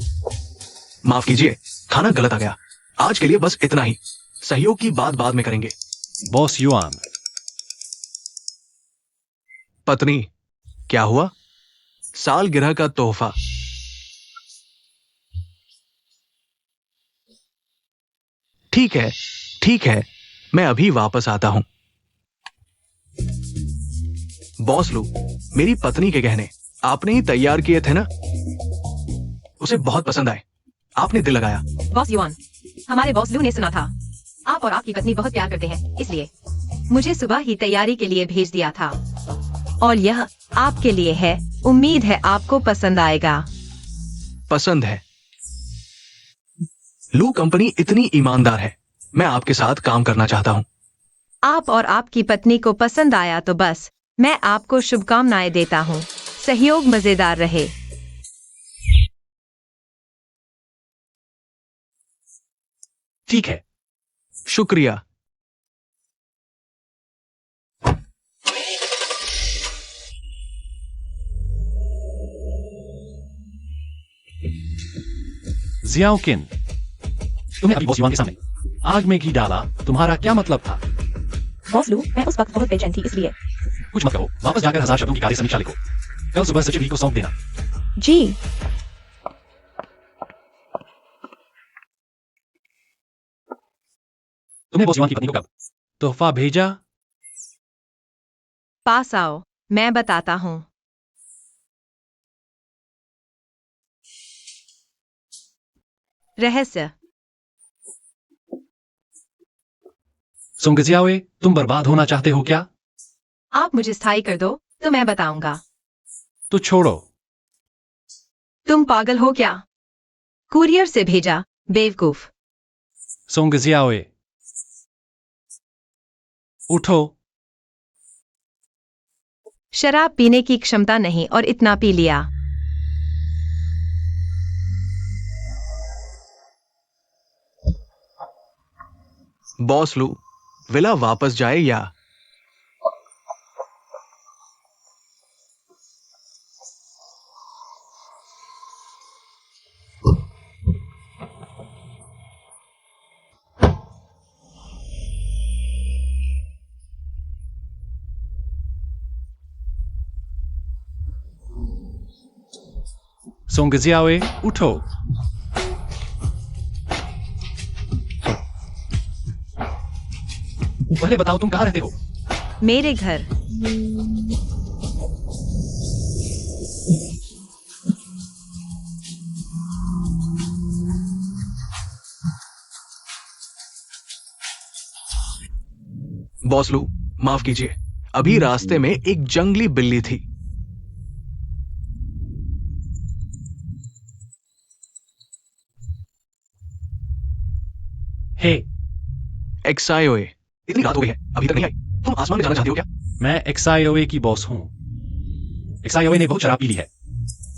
माफ कीजिए, खाना गलत आ गया। आज के लिए बस इतना ही। सहयोग की बात बाद में करेंगे। बॉस युआन, पत्नी, क्या हुआ? सालगिरह का तोहफा। ठीक है, ठीक है, मैं अभी वापस आता हूं। बॉस लू, मेरी पत्नी के गहने आपने ही तैयार किए थे ना? उसे बहुत पसंद आए। आपने दिल लगाया। बॉस युआन, हमारे बॉस लू ने सुना था आप और आपकी पत्नी बहुत प्यार करते हैं, इसलिए मुझे सुबह ही तैयारी के लिए भेज दिया था। और यह आपके लिए है। उम्मीद है आपको पसंद आएगा। पसंद है। लू कंपनी इतनी ईमानदार है। मैं आपके साथ काम करना चाहता हूं। आप और आपकी पत्नी को पसंद आया तो बस मैं आपको शुभकामनाएं देता हूँ। सहयोग मजेदार रहे। ठीक है। शुक्रिया। जियाओकिन, तुम्हें अभी बॉस युआन के सामने आग में घी डाला, तुम्हारा क्या मतलब था? बॉस लू, मैं उस वक्त बहुत बेचैन थी, इसलिए। कुछ मत कहो, वापस जाकर 1000 शब्दों की कार्य समीक्षा लिखो। कल सुबह सचिव जी को सौंप देना। जी। तुमने बॉस युआन की पत्नी को कब तोहफा भेजा? पास आओ, मैं बताता हूँ। रहस्य। सोंगजियाओए, तुम बर्बाद होना चाहते हो क्या? आप मुझे स्थायी कर दो तो मैं बताऊंगा। तो छोड़ो। तुम पागल हो क्या? कुरियर से भेजा, बेवकूफ। सोंगजियाओए, उठो। शराब पीने की क्षमता नहीं और इतना पी लिया। बॉस लू, विला वापस जाए या? सोंगजियाओए, उठो। पहले बताओ तुम कहाँ रहते हो? मेरे घर। बॉस लू, माफ कीजिए, अभी रास्ते में एक जंगली बिल्ली थी। हे, एक्सायोए, इतनी रात हो गई है, अभी तक नहीं आई। तुम आसमान में जाना चाहती हो क्या? मैं एक्सायोए की बॉस हूँ। एक्सायोए ने बहुत शराब पी ली है।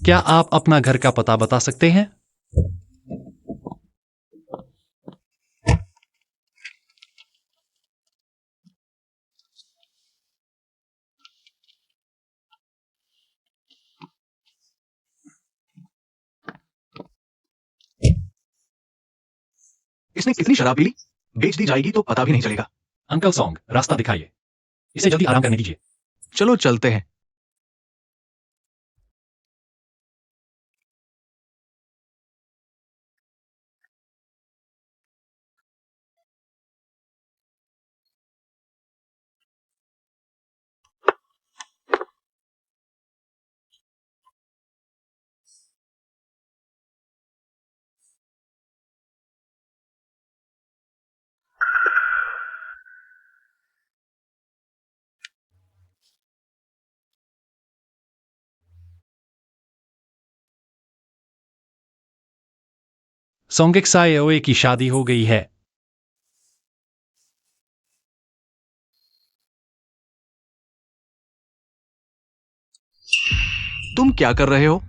क्या आप अपना घर का पता बता सकते हैं? इसने कितनी शराब पी ली? बेच दी जाएगी तो पता भी नहीं चलेगा। अंकल सॉन्ग, रास्ता दिखाइए। इसे जल्दी आराम करने दीजिए। चलो चलते हैं। सोंगिक सायोए की शादी हो गई है। तुम क्या कर रहे हो?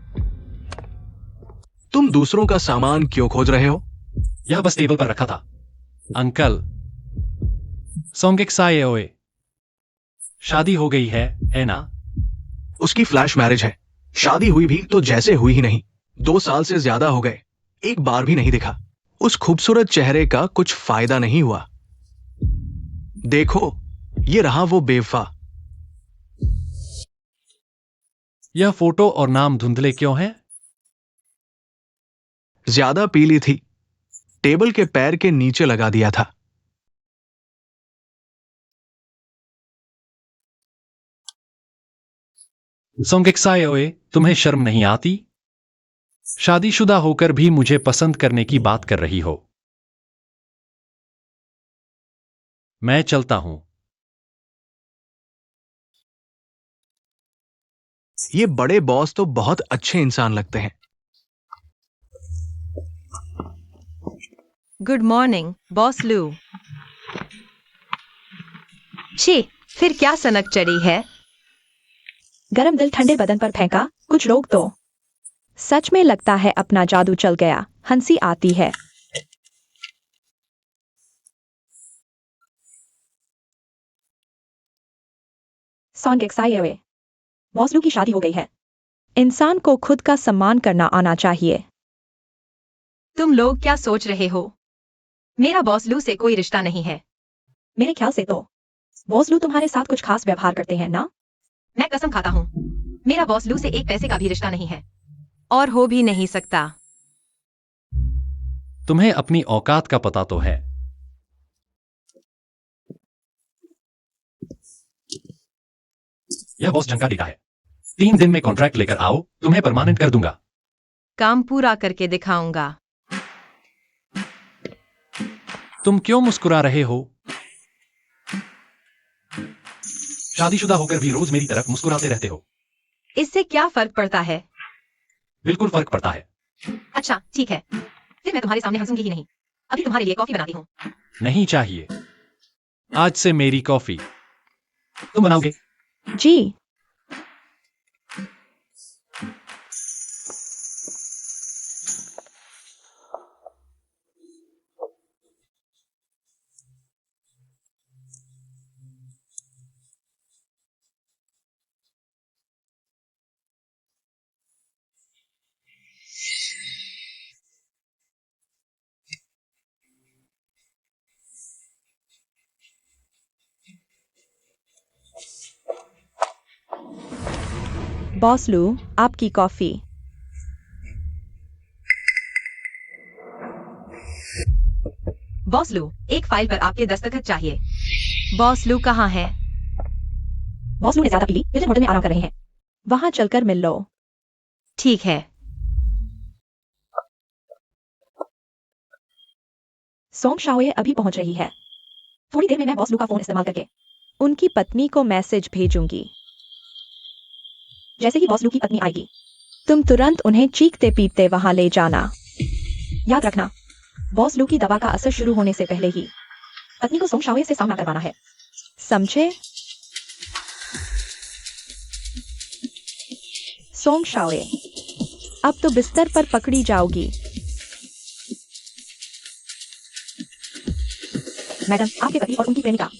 तुम दूसरों का सामान क्यों खोज रहे हो? यह बस टेबल पर रखा था। अंकल, सोंगिक सायोए शादी हो गई है ना? उसकी फ्लैश मैरिज है। शादी हुई भी तो जैसे हुई ही नहीं। 2 साल से ज्यादा हो गए, एक बार भी नहीं दिखा। उस खूबसूरत चेहरे का कुछ फायदा नहीं हुआ। देखो, ये रहा वो बेवफा। यह फोटो और नाम धुंधले क्यों हैं? ज्यादा पीली थी, टेबल के पैर के नीचे लगा दिया था। सोंगिक सायोए, तुम्हें शर्म नहीं आती? शादीशुदा होकर भी मुझे पसंद करने की बात कर रही हो। मैं चलता हूं। ये बड़े बॉस तो बहुत अच्छे इंसान लगते हैं। गुड मॉर्निंग बॉस लू। छी, फिर क्या सनक चढ़ी है? गरम दिल ठंडे बदन पर फेंका, कुछ रोक दो। सच में लगता है अपना जादू चल गया, हंसी आती है। सोंगिक सायोए, बॉस लू की शादी हो गई है। इंसान को खुद का सम्मान करना आना चाहिए। तुम लोग क्या सोच रहे हो? मेरा बॉस लू से कोई रिश्ता नहीं है। मेरे ख्याल से तो बॉस लू तुम्हारे साथ कुछ खास व्यवहार करते हैं ना? मैं कसम खाता हूँ, मेरा बॉस लू से एक पैसे का भी रिश्ता नहीं है और हो भी नहीं सकता। तुम्हें अपनी औकात का पता तो है। यह बॉस जंग का डेटा है। 3 दिन में कॉन्ट्रैक्ट लेकर आओ, तुम्हें परमानेंट कर दूंगा। काम पूरा करके दिखाऊंगा। तुम क्यों मुस्कुरा रहे हो? शादीशुदा होकर भी रोज मेरी तरफ मुस्कुराते रहते हो। इससे क्या फर्क पड़ता है? बिल्कुल फर्क पड़ता है। अच्छा ठीक है, फिर मैं तुम्हारे सामने हंसूंगी ही नहीं। अभी तुम्हारे लिए कॉफी बनाती हूँ। नहीं चाहिए। आज से मेरी कॉफी तुम बनाओगे? जी। बॉस लू, आपकी कॉफी। बॉस लू, एक फाइल पर आपके दस्तखत चाहिए। बॉस लू कहाँ है? बॉस लू ने ज्यादा पी ली, हिल्टन होटल में आराम कर रहे हैं। वहां चलकर मिल लो। ठीक है। सोंग शाओए अभी पहुंच रही है। थोड़ी देर में मैं बॉस लू का फोन इस्तेमाल करके उनकी पत्नी को मैसेज भेजूंगी। जैसे ही बॉस लू की पत्नी आएगी, तुम तुरंत उन्हें चीखते पीटते वहां ले जाना। याद रखना, बॉस लू की दवा का असर शुरू होने से पहले ही पत्नी को सोंग शाओए से सामना करवाना है। समझे? सोंग शाओए, अब तो बिस्तर पर पकड़ी जाओगी। मैडम, आपके पति और उनकी प्रेमिका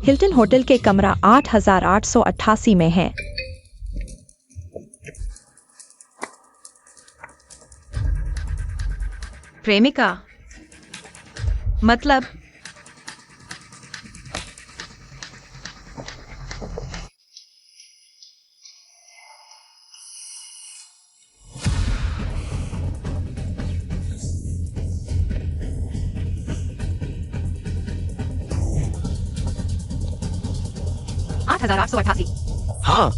हिल्टन होटल के कमरा 8888 में है। प्रेमिका? मतलब? आठ 8888। हाँ,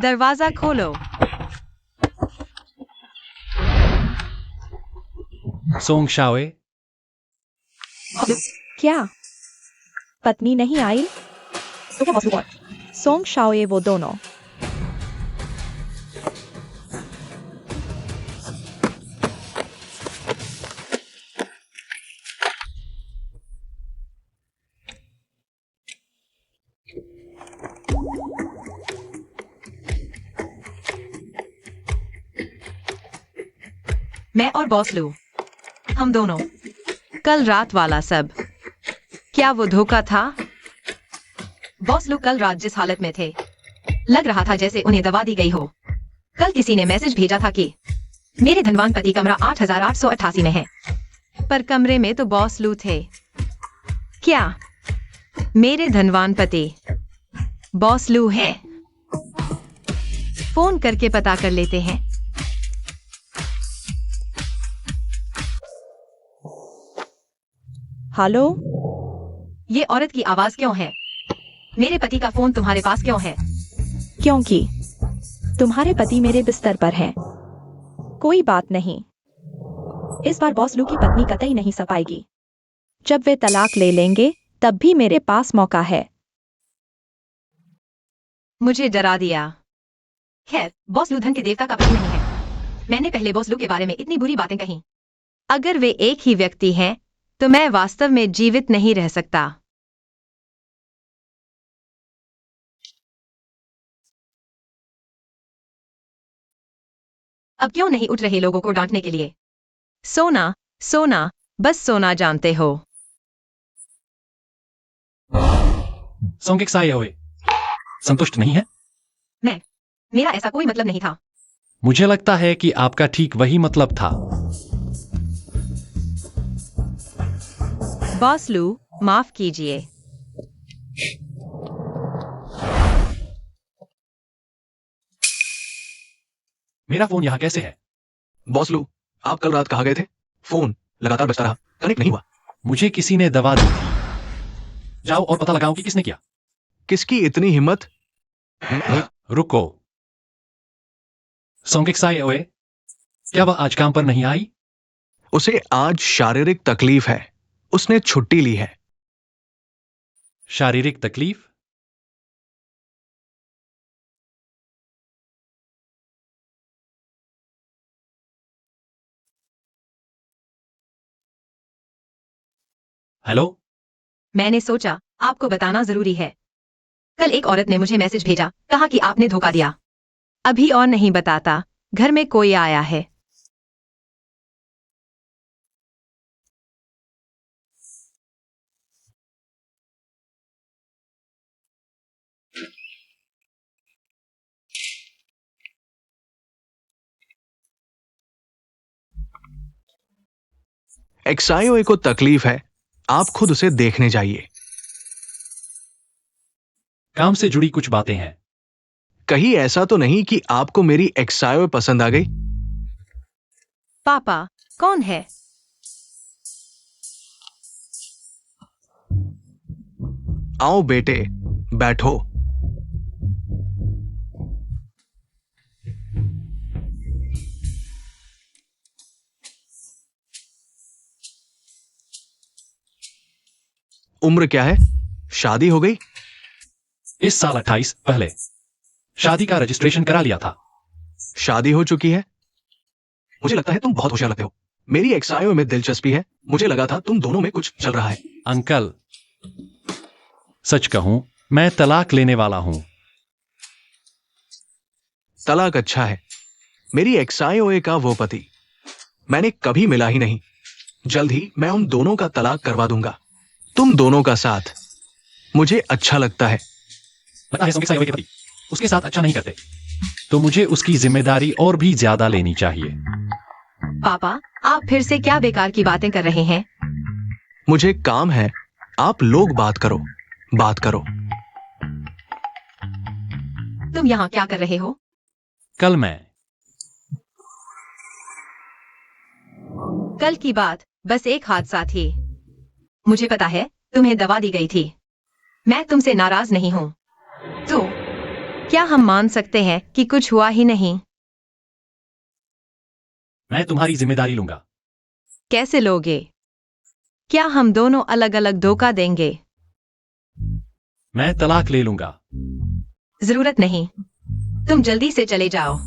दरवाजा खोलो। सोंग शाओए, क्या पत्नी नहीं आई? तो क्या बॉस लू और सोंग शाओए वो दोनों। मैं और बॉस लू, हम दोनों। कल रात वाला सब, क्या वो धोखा था? बॉस लू कल रात जिस हालत में थे, लग रहा था जैसे उन्हें दवा दी गई हो। कल किसी ने मैसेज भेजा था कि मेरे धनवान पति कमरा 8888 में है, पर कमरे में तो बॉस लू थे। क्या मेरे धनवान पति बॉस लू है? फोन करके पता कर लेते हैं। हेलो, ये औरत की आवाज क्यों है? मेरे पति का फोन तुम्हारे पास क्यों है? क्योंकि तुम्हारे पति मेरे बिस्तर पर हैं। कोई बात नहीं, इस बार बॉस लू की पत्नी कतई नहीं सपाएगी। जब वे तलाक ले लेंगे तब भी मेरे पास मौका है। मुझे डरा दिया। खैर, बॉस लू धन के देवता का पति नहीं है। मैंने पहले बॉस लू के बारे में इतनी बुरी बातें कही। अगर वे एक ही व्यक्ति हैं, तो मैं वास्तव में जीवित नहीं रह सकता। अब क्यों नहीं उठ रहे लोगों को डांटने के लिए? सोना, सोना, बस सोना जानते हो। सोंगिक सायोए, संतुष्ट नहीं है? मेरा ऐसा कोई मतलब नहीं था। मुझे लगता है कि आपका ठीक वही मतलब था। बॉस लू, माफ कीजिए। मेरा फोन यहाँ कैसे है? बॉस लू, आप कल रात कहाँ गए थे? फोन लगातार बजता रहा, कनेक्ट नहीं हुआ। मुझे किसी ने दवा दी थी। जाओ और पता लगाओ कि किसने किया। किसकी इतनी हिम्मत? रुको। सोंगिक सायोए, क्या वह आज काम पर नहीं आई? उसे आज शारीरिक तकलीफ है, उसने छुट्टी ली है। शारीरिक तकलीफ? हेलो, मैंने सोचा आपको बताना जरूरी है। कल एक औरत ने मुझे मैसेज भेजा, कहा कि आपने धोखा दिया। अभी और नहीं बताता, घर में कोई आया है। एक्सायोए को तकलीफ है, आप खुद उसे देखने जाइए। काम से जुड़ी कुछ बातें हैं। कहीं ऐसा तो नहीं कि आपको मेरी एक्सायोए पसंद आ गई? पापा, कौन है? आओ बेटे, बैठो। उम्र क्या है? शादी हो गई? इस साल 28 पहले शादी का रजिस्ट्रेशन करा लिया था। शादी हो चुकी है? मुझे लगता है तुम बहुत होशियार लगते हो। मेरी एक्सायोए में दिलचस्पी है, मुझे लगा था तुम दोनों में कुछ चल रहा है। अंकल, सच कहूं, मैं तलाक लेने वाला हूं। तलाक अच्छा है। मेरी एक्सायोए का वो पति मैंने कभी मिला ही नहीं। जल्द ही मैं उन दोनों का तलाक करवा दूंगा। तुम दोनों का साथ मुझे अच्छा लगता है। लगता है सोंगिक सायोए के पति उसके साथ अच्छा नहीं करते, तो मुझे उसकी जिम्मेदारी और भी ज्यादा लेनी चाहिए। पापा, आप फिर से क्या बेकार की बातें कर रहे हैं? मुझे काम है, आप लोग बात करो, बात करो। तुम यहाँ क्या कर रहे हो? कल मैं कल की बात बस एक हादसा थी। मुझे पता है तुम्हें दवा दी गई थी। मैं तुमसे नाराज नहीं हूं। तो क्या हम मान सकते हैं कि कुछ हुआ ही नहीं? मैं तुम्हारी जिम्मेदारी लूंगा। कैसे लोगे? क्या हम दोनों अलग अलग धोखा देंगे? मैं तलाक ले लूंगा। जरूरत नहीं, तुम जल्दी से चले जाओ।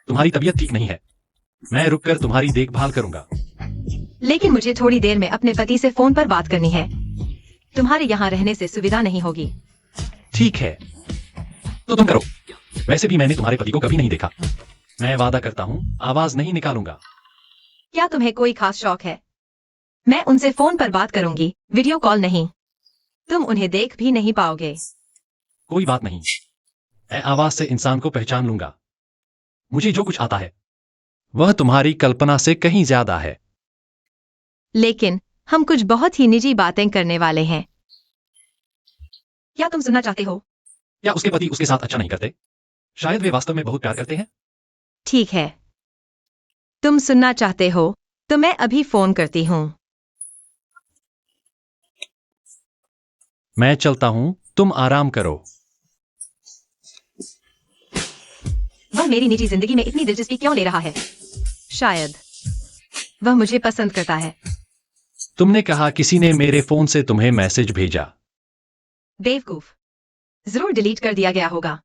तुम्हारी तबीयत ठीक नहीं है, मैं रुककर तुम्हारी देखभाल करूंगा। लेकिन मुझे थोड़ी देर में अपने पति से फोन पर बात करनी है। तुम्हारे यहाँ रहने से सुविधा नहीं होगी। ठीक है, तो तुम करो। वैसे भी मैंने तुम्हारे पति को कभी नहीं देखा। मैं वादा करता हूँ आवाज नहीं निकालूंगा। क्या तुम्हें कोई खास शौक है? मैं उनसे फोन पर बात करूंगी, वीडियो कॉल नहीं। तुम उन्हें देख भी नहीं पाओगे। कोई बात नहीं, मैं आवाज से इंसान को पहचान लूंगा। मुझे जो कुछ आता है वह तुम्हारी कल्पना से कहीं ज्यादा है। लेकिन हम कुछ बहुत ही निजी बातें करने वाले हैं। क्या तुम सुनना चाहते हो? क्या उसके पति उसके साथ अच्छा नहीं करते? शायद वे वास्तव में बहुत प्यार करते हैं। ठीक है, तुम सुनना चाहते हो तो मैं अभी फोन करती हूँ। मैं चलता हूँ, तुम आराम करो। वह मेरी निजी जिंदगी में इतनी दिलचस्पी क्यों ले रहा है? शायद वह मुझे पसंद करता है। तुमने कहा किसी ने मेरे फोन से तुम्हें मैसेज भेजा। बेवकूफ, जरूर डिलीट कर दिया गया होगा।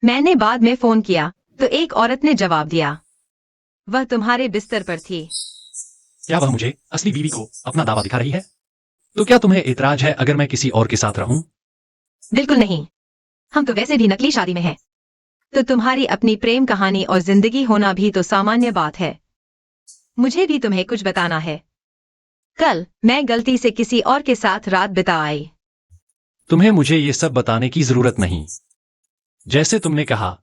मैंने बाद में फोन किया तो एक औरत ने जवाब दिया। वह तुम्हारे बिस्तर पर थी। क्या वह मुझे असली बीवी को अपना दावा दिखा रही है? तो क्या तुम्हें एतराज है अगर मैं किसी और के साथ रहूं? बिल्कुल नहीं, हम तो वैसे भी नकली शादी में हैं। तो तुम्हारी अपनी प्रेम कहानी और जिंदगी होना भी तो सामान्य बात है। मुझे भी तुम्हें कुछ बताना है। कल मैं गलती से किसी और के साथ रात बिता आई। तुम्हें मुझे ये सब बताने की जरूरत नहीं। जैसे तुमने कहा,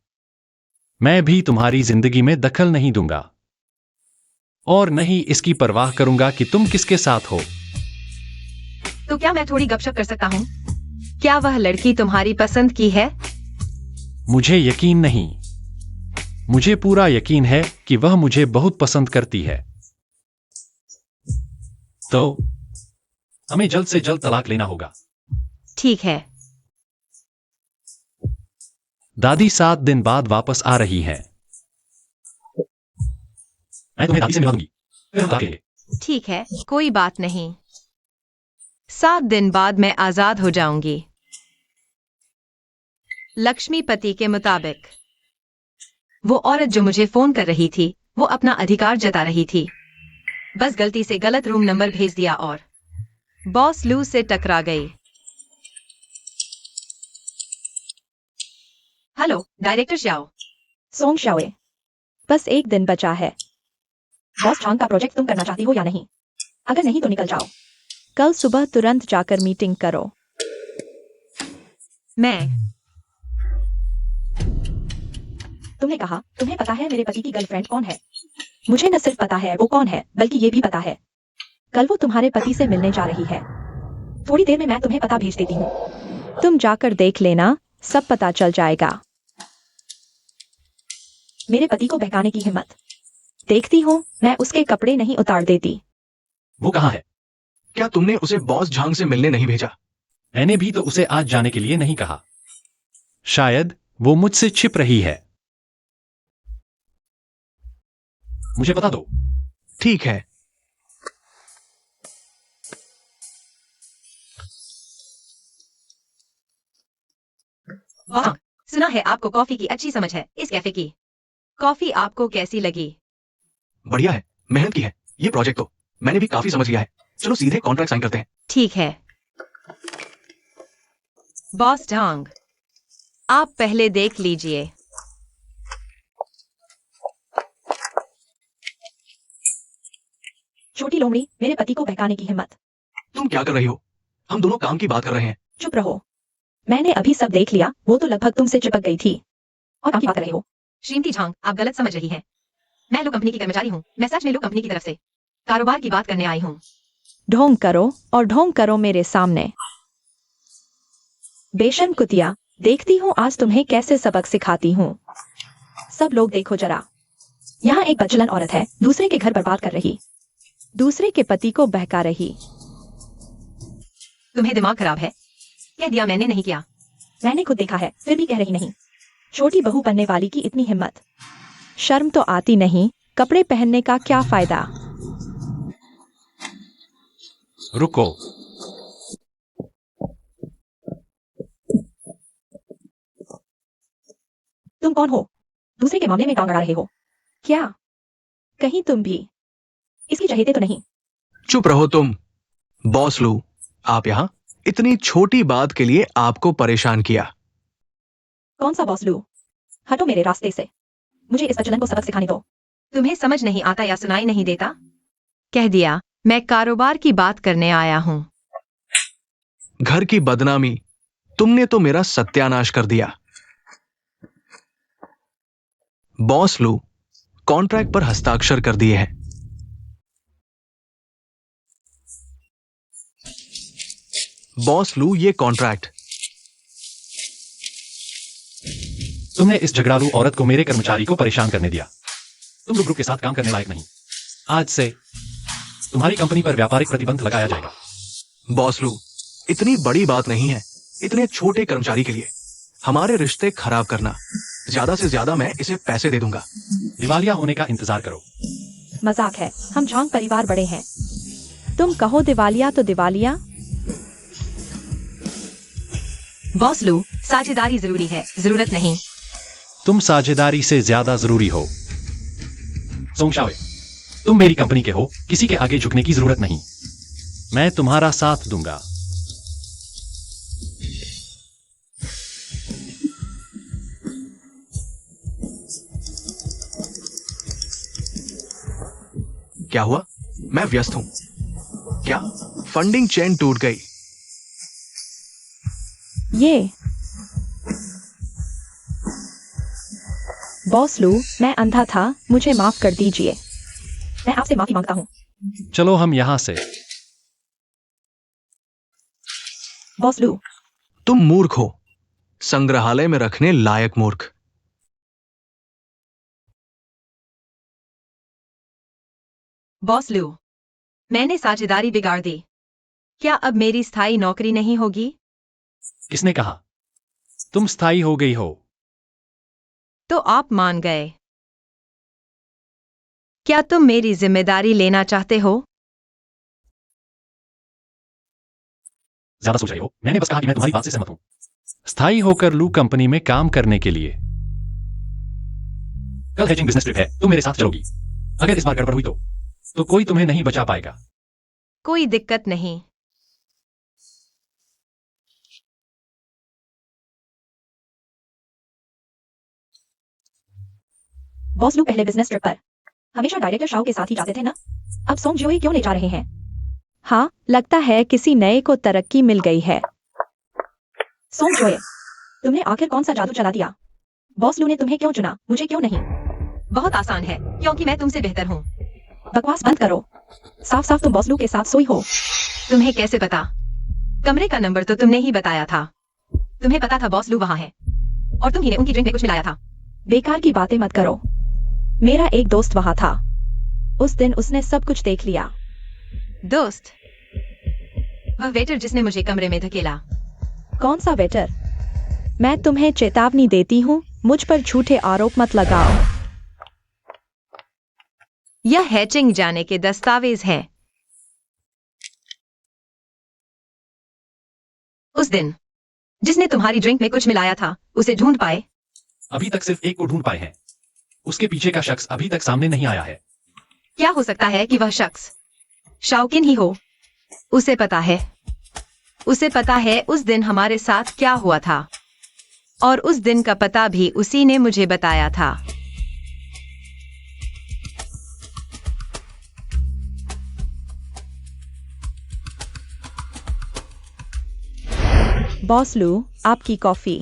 मैं भी तुम्हारी जिंदगी में दखल नहीं दूंगा और नहीं इसकी परवाह करूंगा कि तुम किसके साथ हो। तो क्या मैं थोड़ी गपशप कर सकता हूँ? क्या वह लड़की तुम्हारी पसंद की है? मुझे यकीन नहीं। मुझे पूरा यकीन है कि वह मुझे बहुत पसंद करती है। तो हमें जल्द से जल्द तलाक लेना होगा। ठीक है। दादी 7 दिन बाद वापस आ रही है। मैं तुम्हें दादी से मिला दूंगी, फिर हम तलाक लेंगे। ठीक है, कोई बात नहीं। 7 दिन बाद मैं आजाद हो जाऊंगी। लक्ष्मीपति के मुताबिक वो औरत जो मुझे फोन कर रही थी वो अपना अधिकार जता रही थी। बस गलती से गलत रूम नंबर भेज दिया और बॉस लू से टकरा गई। Hello director Xiao. Song Shaoye, बस एक दिन बचा है। बॉस झांग का प्रोजेक्ट तुम करना चाहती हो या नहीं? अगर नहीं तो निकल जाओ। कल सुबह तुरंत जाकर मीटिंग करो। तुमने कहा तुम्हें पता है मेरे पति की गर्लफ्रेंड कौन है। मुझे न सिर्फ पता है वो कौन है बल्कि ये भी पता है कल वो तुम्हारे पति से मिलने जा रही है। थोड़ी देर में मैं तुम्हें पता भेज देती हूँ, तुम जाकर देख लेना, सब पता चल जाएगा। मेरे पति को बहकाने की हिम्मत देखती हो, मैं उसके कपड़े नहीं उतार देती। वो कहाँ है? क्या तुमने उसे बॉस झांग से मिलने नहीं भेजा? मैंने भी तो उसे आज जाने के लिए नहीं कहा। शायद वो मुझसे छिप रही है। मुझे बता दो। ठीक है। वाह, सुना है आपको कॉफी की अच्छी समझ है। इस कैफे की कॉफी आपको कैसी लगी? बढ़िया है, मेहनत की है। ये प्रोजेक्ट तो मैंने भी काफी समझ लिया है। चलो सीधे कॉन्ट्रैक्ट साइन करते हैं। ठीक है। बॉस झांग, आप पहले देख लीजिए। छोटी लोमड़ी, मेरे पति को बहकाने की हिम्मत। तुम क्या कर रही हो? हम दोनों काम की बात कर रहे हैं। चुप रहो, मैंने अभी सब देख लिया। वो तो लगभग तुमसे चिपक गई थी और काम की बात कर रहे हो। श्रीमती झांग, आप गलत समझ रही हैं। मैं लू कंपनी की कर्मचारी हूँ। मैं सच में लू कंपनी की तरफ से कारोबार की बात करने आई हूँ। ढोंग करो और ढोंग करो मेरे सामने। बेशर्म कुतिया, देखती हूँ आज तुम्हें कैसे सबक सिखाती हूँ। सब लोग देखो जरा, यहाँ एक बदचलन औरत है, दूसरे के घर बर्बाद कर रही, दूसरे के पति को बहका रही। तुम्हें दिमाग खराब है? कह दिया मैंने नहीं किया। मैंने खुद देखा है, फिर भी कह रही नहीं। छोटी बहू बनने वाली की इतनी हिम्मत, शर्म तो आती नहीं। कपड़े पहनने का क्या फायदा। रुको, तुम कौन हो? दूसरे के मामले में टांग अड़ा रहे हो क्या? कहीं तुम भी इसकी चहेते तो नहीं? चुप रहो तुम। बॉस लू, आप यहाँ? इतनी छोटी बात के लिए आपको परेशान किया। कौन सा बॉस लू? हटो मेरे रास्ते से। मुझे इस प्रचलन को सबक सिखाने दो। तुम्हें समझ नहीं आता या सुनाई नहीं देता? कह दिया, मैं कारोबार की बात करने आया हूँ। घर की बदनामी, तुमने तो मेरा सत्यानाश कर दिया। बॉस लू, कॉन्ट्रैक्ट पर हस्ताक्षर कर दिए हैं। बॉस लू, ये कॉन्ट्रैक्ट। तुमने इस झगड़ालू औरत को मेरे कर्मचारी को परेशान करने दिया। तुम ग्रुप के साथ काम करने लायक नहीं। आज से तुम्हारी कंपनी पर व्यापारिक प्रतिबंध लगाया जाएगा। बॉस लू, इतनी बड़ी बात नहीं है इतने छोटे कर्मचारी के लिए हमारे रिश्ते खराब करना। ज्यादा से ज्यादा मैं इसे पैसे दे दूंगा। दिवालिया होने का इंतजार करो। मजाक है, हम झांग परिवार बड़े हैं। तुम कहो दिवालिया तो दिवालिया। बॉस लू, साझेदारी जरूरी है, जरूरत नहीं। तुम साझेदारी से ज्यादा जरूरी हो। सोंगशावे, तुम मेरी कंपनी के हो, किसी के आगे झुकने की जरूरत नहीं। मैं तुम्हारा साथ दूंगा। क्या हुआ? मैं व्यस्त हूं। क्या फंडिंग चेन टूट गई? ये बॉस लू, मैं अंधा था, मुझे माफ कर दीजिए। मैं आपसे माफी मांगता हूँ। चलो हम यहां से। बॉस लू, तुम मूर्ख हो, संग्रहालय में रखने लायक मूर्ख। बॉस लू, मैंने साझेदारी बिगाड़ दी। क्या अब मेरी स्थायी नौकरी नहीं होगी? किसने कहा? तुम स्थायी हो गई हो। तो आप मान गए। क्या तुम मेरी जिम्मेदारी लेना चाहते हो? ज्यादा सोच रही हो। मैंने बस कहा कि मैं तुम्हारी बात से सहमत हूं। स्थायी होकर लू कंपनी में काम करने के लिए। कल हेजिंग बिजनेस ट्रिप है, तुम मेरे साथ चलोगी। अगर इस बार गड़बड़ हुई तो कोई तुम्हें नहीं बचा पाएगा। कोई दिक्कत नहीं। बॉस लू पहले बिजनेस ट्रिप पर हमेशा डायरेक्टर शाओ के साथ ही जाते थे ना? अब सोंग जियोई क्यों ले जा रहे हैं? हाँ, लगता है किसी नए को तरक्की मिल गई है। सोंग जियोई, तुमने आखिर कौन सा जादू चला दिया? बॉस लू ने तुम्हें क्यों चुना, मुझे क्यों नहीं? बहुत आसान है, क्योंकि मैं तुमसे बेहतर हूँ। बकवास बंद करो। साफ साफ तुम बॉस लू के साथ सोई हो। तुम्हें कैसे पता? कमरे का नंबर तो तुमने ही बताया था। तुम्हें पता था बॉस लू वहां है, और तुम ही ने उनकी ड्रिंक में कुछ मिलाया था। बेकार की बातें मत करो। मेरा एक दोस्त वहां था। उस दिन उसने सब कुछ देख लिया। दोस्त? वह वेटर जिसने मुझे कमरे में धकेला। कौन सा वेटर? मैं तुम्हें चेतावनी देती हूँ, मुझ पर झूठे आरोप मत लगाओ। यह हैचिंग जाने के दस्तावेज हैं। उस दिन जिसने तुम्हारी ड्रिंक में कुछ मिलाया था, उसे ढूंढ पाए? अभी तक सिर्फ एक को ढूंढ पाए हैं। उसके पीछे का शख्स अभी तक सामने नहीं आया है। क्या हो सकता है कि वह शख्स शाओकिन ही हो? उसे पता है। उसे पता है उस दिन हमारे साथ क्या हुआ था, और उस दिन का पता भी उसी ने मुझे बताया था। बॉस लू, आपकी कॉफी।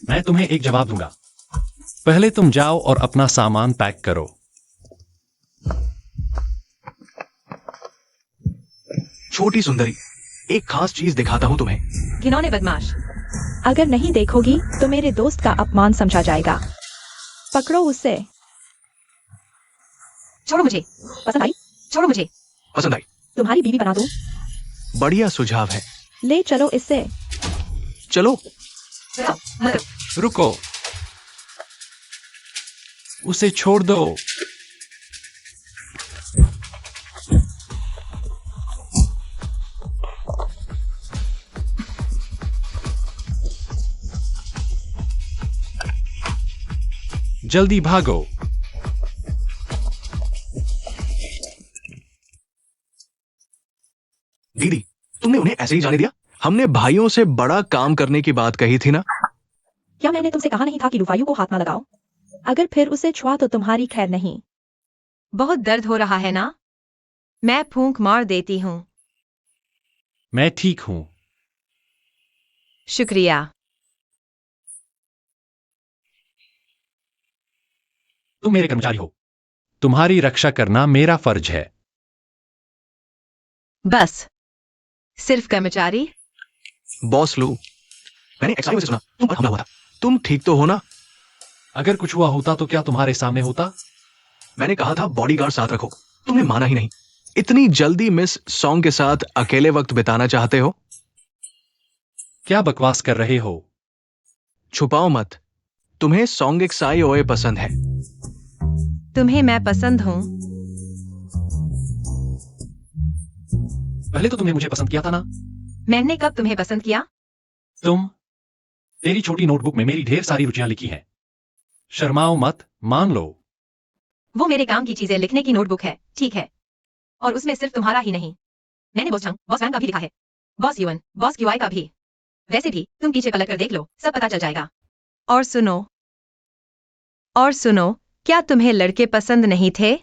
मैं तुम्हें एक जवाब दूंगा। पहले तुम जाओ और अपना सामान पैक करो। छोटी सुंदरी, एक खास चीज दिखाता हूं तुम्हें। घिनौने बदमाश। अगर नहीं देखोगी तो मेरे दोस्त का अपमान समझा जाएगा। पकड़ो उसे। छोड़ो मुझे। पसंद आई? छोड़ो मुझे। पसंद आई? तुम्हारी बीवी बना दूं? बढ़िया सुझाव है। ले चलो इससे। चलो। बताओ, मत। रुको, उसे छोड़ दो। जल्दी भागो। दीदी, तुमने उन्हें ऐसे ही जाने दिया? हमने भाइयों से बड़ा काम करने की बात कही थी ना? क्या मैंने तुमसे कहा नहीं था कि लुफाइयों को हाथ ना लगाओ? अगर फिर उसे छुआ तो तुम्हारी खैर नहीं। बहुत दर्द हो रहा है ना? मैं फूंक मार देती हूँ। मैं ठीक हूं। शुक्रिया। तुम मेरे कर्मचारी हो। तुम्हारी रक्षा करना मेरा फर्ज है। बस सिर्फ कर्मचारी? बॉस लू, मैंने एक्सआईओ से सुना तुम पर हमला हुआ था। तुम ठीक तो हो ना? अगर कुछ हुआ होता तो क्या तुम्हारे सामने होता? मैंने कहा था बॉडीगार्ड साथ रखो, तुमने माना ही नहीं। इतनी जल्दी मिस सॉन्ग के साथ अकेले वक्त बिताना चाहते हो? क्या बकवास कर रहे हो? छुपाओ मत, तुम्हें सॉन्ग एक साई ओए पसंद है। तुम्हें मैं पसंद हूँ? पहले तो तुमने मुझे पसंद किया था ना? मैंने कब तुम्हें पसंद किया? तेरी छोटी नोटबुक में मेरी ढेर सारी रुचियां लिखी हैं। शर्माओ मत, मान लो। वो मेरे काम की चीजें लिखने की नोटबुक है, ठीक है। और उसमें सिर्फ तुम्हारा ही नहीं, मैंने बॉस चंग, बॉस वैंग का भी लिखा है, बॉस यूएन, बॉस क्यूआई का भी। वैसे भी तुम पीछे पलट कर देख लो, सब पता चल जाएगा। और सुनो, क्या तुम्हें लड़के पसंद नहीं थे?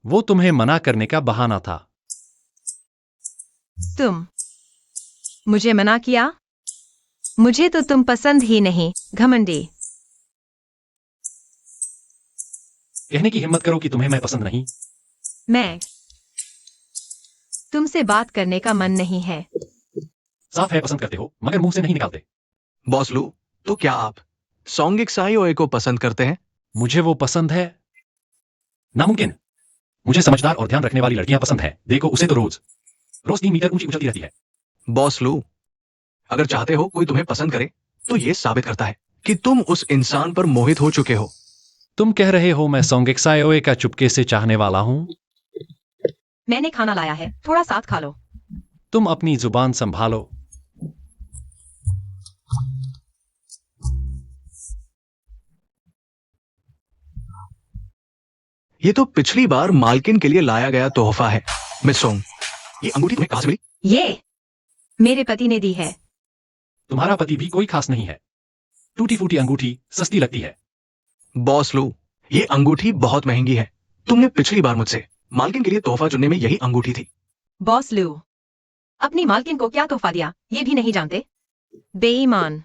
वो तुम्हें मना करने का बहाना था। तुम मुझे मना किया? मुझे तो तुम पसंद ही नहीं, घमंडी। कहने की हिम्मत करो कि तुम्हें मैं पसंद नहीं। मैं तुमसे बात करने का मन नहीं है। साफ है पसंद करते हो, मगर मुंह से नहीं निकालते। बॉस लू, तो क्या आप सॉन्ग एक साई ओए को पसंद करते हैं? मुझे वो पसंद है? नामुमकिन। मुझे समझदार और ध्यान रखने वाली लड़कियां पसंद है। देखो उसे तो रोज 3 मीटर ऊंची उछलती रहती है। बॉस लू, अगर चाहते हो कोई तुम्हें पसंद करे तो ये साबित करता है कि तुम उस इंसान पर मोहित हो चुके हो। तुम कह रहे हो मैं सोंगेक सायोए का चुपके से चाहने वाला हूं? मैंने खाना लाया है, थोड़ा साथ खा लो। तुम अपनी जुबान संभालो। ये तो पिछली बार मालकिन के लिए लाया गया तोहफा है। मिस सोंग, ये अंगूठी तुम्हें कहां से मिली? ये मेरे पति ने दी है। तुम्हारा पति भी कोई खास नहीं है। टूटी फूटी अंगूठी सस्ती लगती है। बॉस लू, ये अंगूठी बहुत महंगी है। तुमने पिछली बार मुझसे मालकिन के लिए तोहफा चुनने में यही अंगूठी थी। बॉस लू, अपनी मालकिन को क्या तोहफा दिया ये भी नहीं जानते? बेईमान।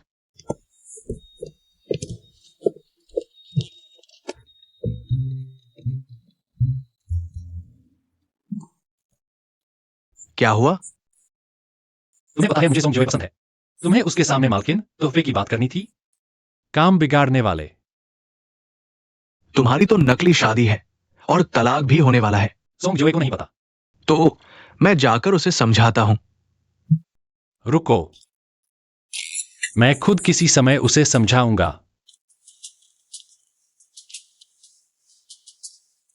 क्या हुआ? तुम्हें पता है मुझे सोंग जोए पसंद है। तुम्हें उसके सामने मालकिन तोहफे की बात करनी थी। काम बिगाड़ने वाले। तुम्हारी तो नकली शादी है और तलाक भी होने वाला है। सोंग जोए को नहीं पता। तो मैं जाकर उसे समझाता हूं। रुको, मैं खुद किसी समय उसे समझाऊंगा।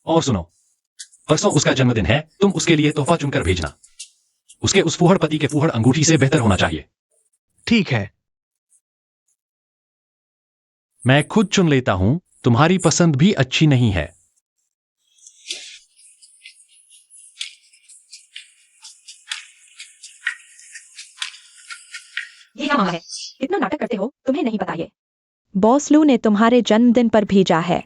और सुनो, परसों उसका जन्मदिन है, तुम उसके लिए तोहफा चुनकर भेजना। उसके उस फूहड़ पति के फूहड़ अंगूठी से बेहतर होना चाहिए। ठीक है। मैं खुद चुन लेता हूं, तुम्हारी पसंद भी अच्छी नहीं है। ये क्या मामला है? इतना नाटक करते हो, तुम्हें नहीं पता ये। बॉस लू ने तुम्हारे जन्मदिन पर भेजा है।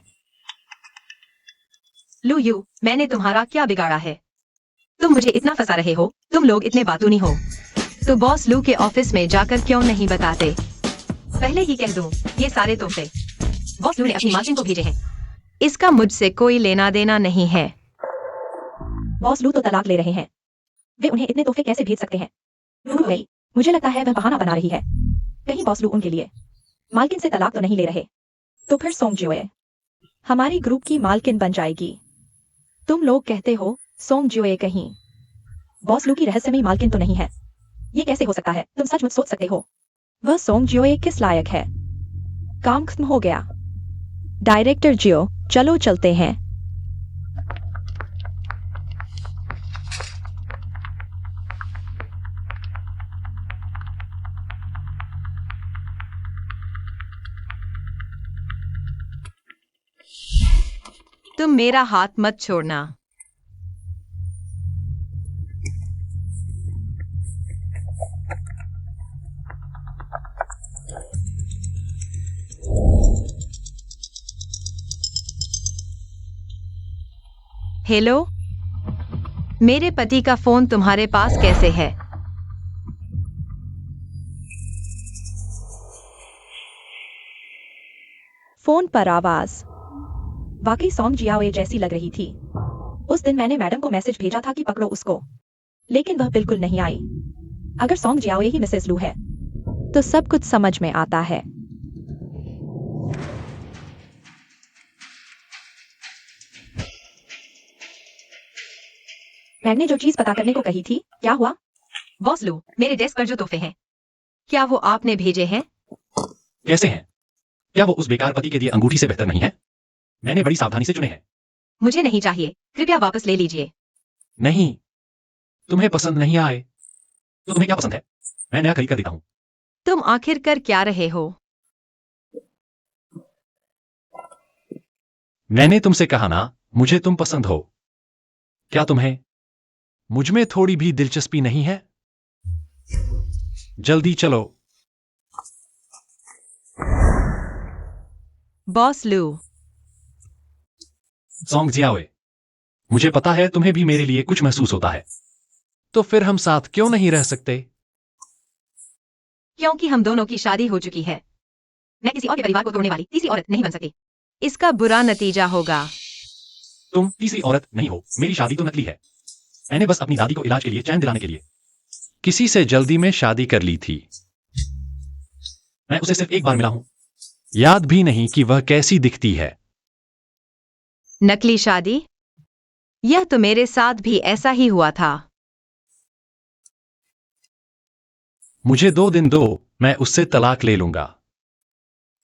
लू यू, मैंने तुम्हारा क्या बिगाड़ा है? तुम मुझे इतना फंसा रहे हो, तुम लोग इतने बातूनी हो। तो बॉस लू के ऑफिस में जाकर क्यों नहीं बताते? पहले ही कह दूं, ये सारे तोहफे बॉस लू ने अपनी मालकिन को भेजे हैं। इसका मुझसे कोई लेना देना नहीं है। बॉस लू तो तलाक ले रहे हैं, वे उन्हें इतने तोहफे कैसे भेज सकते हैं? रुक गई, मुझे लगता है वह बहाना बना रही है। कहीं बॉस लू उनके लिए मालकिन से तलाक तो नहीं ले रहे। तो फिर सोंग जोए हमारी ग्रुप की मालकिन बन जाएगी। तुम लोग कहते हो सोंग जोए कहीं बॉस लू की रहस्यमयी मालकिन तो नहीं है। ये कैसे हो सकता है? तुम सचमुच सोच सकते हो वह सोंग जोए किस लायक है? काम खत्म हो गया। डायरेक्टर जियो, चलो चलते हैं। तुम मेरा हाथ मत छोड़ना। हेलो, मेरे पति का फोन तुम्हारे पास कैसे है? फोन पर आवाज वाकई सॉन्ग जियाओए जैसी लग रही थी। उस दिन मैंने मैडम को मैसेज भेजा था कि पकड़ो उसको, लेकिन वह बिल्कुल नहीं आई। अगर सॉन्ग जियाओए ही मिसेस लू है तो सब कुछ समझ में आता है। मैंने जो चीज पता करने को कही थी, क्या हुआ? बॉस लू, मेरे डेस्क पर जो तोहफे हैं, क्या वो आपने भेजे हैं? कैसे हैं? क्या वो उस बेकार पति के दिए अंगूठी से बेहतर नहीं है? मैंने बड़ी सावधानी से चुने हैं। मुझे नहीं चाहिए, कृपया वापस ले लीजिए। नहीं, तुम्हें पसंद नहीं आए तो तुम्हें क्या पसंद है? मैं नया खरीद कर देता हूँ। तुम आखिर कर क्या रहे हो? मैंने तुमसे कहा ना, मुझे तुम पसंद हो। क्या तुम्हें मुझ में थोड़ी भी दिलचस्पी नहीं है? जल्दी चलो। बॉस लू, सॉन्ग जियाओए, मुझे पता है तुम्हें भी मेरे लिए कुछ महसूस होता है, तो फिर हम साथ क्यों नहीं रह सकते? क्योंकि हम दोनों की शादी हो चुकी है। मैं किसी और के परिवार को तोड़ने वाली तीसरी औरत नहीं बन सकती। इसका बुरा नतीजा होगा। तुम तीसरी औरत नहीं हो, मेरी शादी तो नकली है। मैंने बस अपनी दादी को इलाज के लिए चैन दिलाने के लिए किसी से जल्दी में शादी कर ली थी। मैं उसे सिर्फ एक बार मिला हूं, याद भी नहीं कि वह कैसी दिखती है। नकली शादी? यह तो मेरे साथ भी ऐसा ही हुआ था। मुझे 2 दिन दो, मैं उससे तलाक ले लूंगा।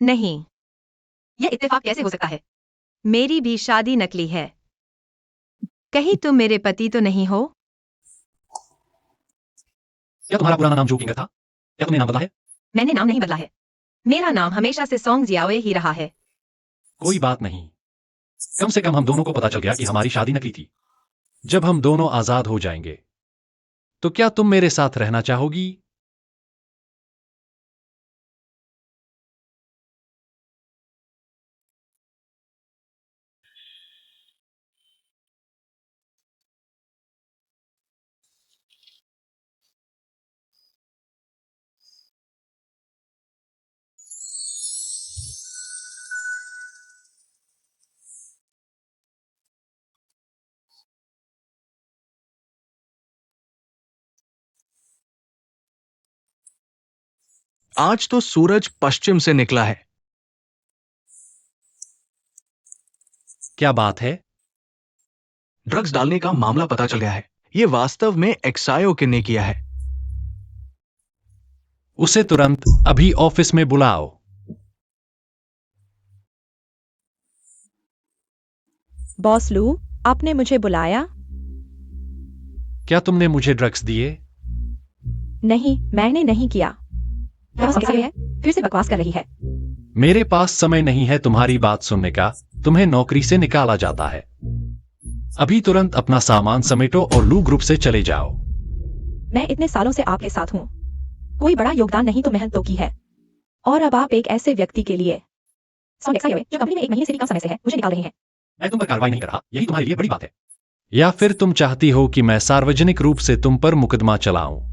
नहीं, यह इत्तेफाक कैसे हो सकता है? मेरी भी शादी नकली है। कहीं तुम मेरे पति तो नहीं हो? क्या तुम्हारा पुराना नाम जो किंगर था? क्या तुमने नाम बदला है? मैंने नाम नहीं बदला है। मेरा नाम हमेशा से सॉन्ग जियाओए ही रहा है। कोई बात नहीं, कम से कम हम दोनों को पता चल गया कि हमारी शादी नकली थी। जब हम दोनों आजाद हो जाएंगे तो क्या तुम मेरे साथ रहना चाहोगी? आज तो सूरज पश्चिम से निकला है। क्या बात है? ड्रग्स डालने का मामला पता चल गया है। ये वास्तव में एक्सायो ने किया है। उसे तुरंत अभी ऑफिस में बुलाओ। बॉस लू, आपने मुझे बुलाया? क्या तुमने मुझे ड्रग्स दिए? नहीं, मैंने नहीं किया। क्या समस्या है? फिर से बकवास कर रही है। मेरे पास समय नहीं है तुम्हारी बात सुनने का। तुम्हें नौकरी से निकाला जाता है। अभी तुरंत अपना सामान समेटो और लू ग्रुप से चले जाओ। मैं इतने सालों से आपके साथ हूँ, कोई बड़ा योगदान नहीं तो मेहनत तो की है, और अब आप एक ऐसे व्यक्ति के लिए सॉन्ग एक्सायो जो कंपनी में 1 महीने से भी कम समय से है, मुझे निकाल रहे हैं। मैं तुम पर कार्रवाई नहीं कर रहा, यही तुम्हारे लिए बड़ी बात है। या फिर तुम चाहती हो कि मैं सार्वजनिक रूप से तुम पर मुकदमा चलाऊं?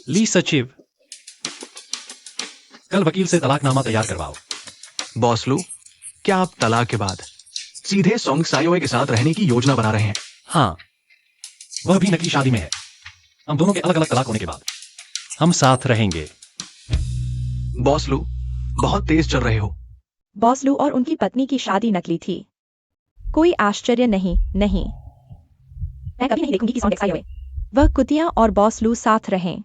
ली सचिव, कल वकील से तलाकनामा तैयार करवाओ। बॉस लू, क्या आप तलाक के बाद सीधे सॉन्ग सायोए के साथ रहने की योजना बना रहे हैं? हाँ, वह भी नकली शादी में है। हम दोनों के अलग अलग तलाक होने के बाद हम साथ रहेंगे। बॉस लू, बहुत तेज चल रहे हो। बॉस लू और उनकी पत्नी की शादी नकली थी। कोई आश्चर्य नहीं। नहीं, मैं कभी नहीं देखूंगी कि सॉन्ग एक्सायो वह कुतिया और बॉस लू साथ रहें।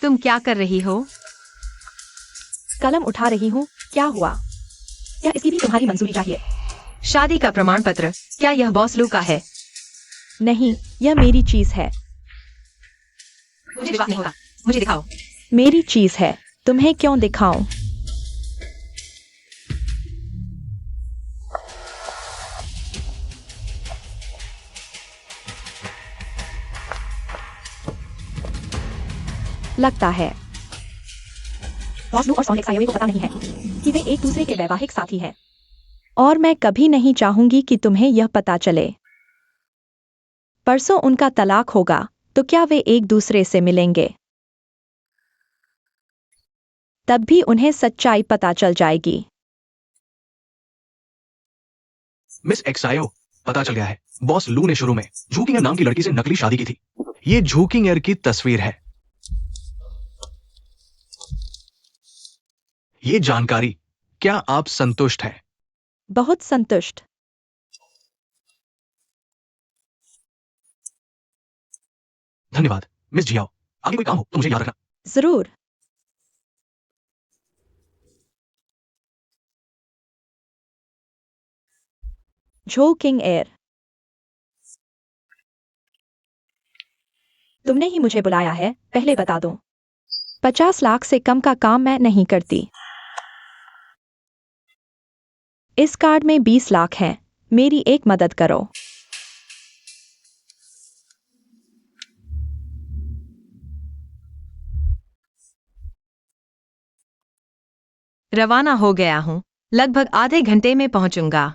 तुम क्या कर रही हो? कलम उठा रही हूँ। क्या हुआ? क्या इसकी भी तुम्हारी मंजूरी चाहिए? शादी का प्रमाण पत्र, क्या यह बॉस लू का है? नहीं, यह मेरी चीज है। मुझे विश्वास नहीं होगा। मुझे दिखाओ। मेरी चीज है, तुम्हें क्यों दिखाऊं? लगता है बॉस लू और सॉनिक सायोवे को पता नहीं है कि वे एक दूसरे के वैवाहिक साथी हैं। और मैं कभी नहीं चाहूंगी कि तुम्हें यह पता चले। परसों उनका तलाक होगा, तो क्या वे एक दूसरे से मिलेंगे? तब भी उन्हें सच्चाई पता चल जाएगी। मिस एक्सायो, पता चल गया है। बॉस लू ने शुरू में झूकिंगर नाम की लड़की से नकली शादी की थी। ये झूकिंगर की तस्वीर है। ये जानकारी, क्या आप संतुष्ट हैं? बहुत संतुष्ट। धन्यवाद मिस जियाओ। आगे कोई काम हो तो मुझे याद रखना। जरूर। झो किंग एयर, तुमने ही मुझे बुलाया है, पहले बता दो। 50 लाख से कम का काम मैं नहीं करती। इस कार्ड में 20 लाख हैं। मेरी एक मदद करो। रवाना हो गया हूँ। लगभग आधे घंटे में पहुंचूंगा।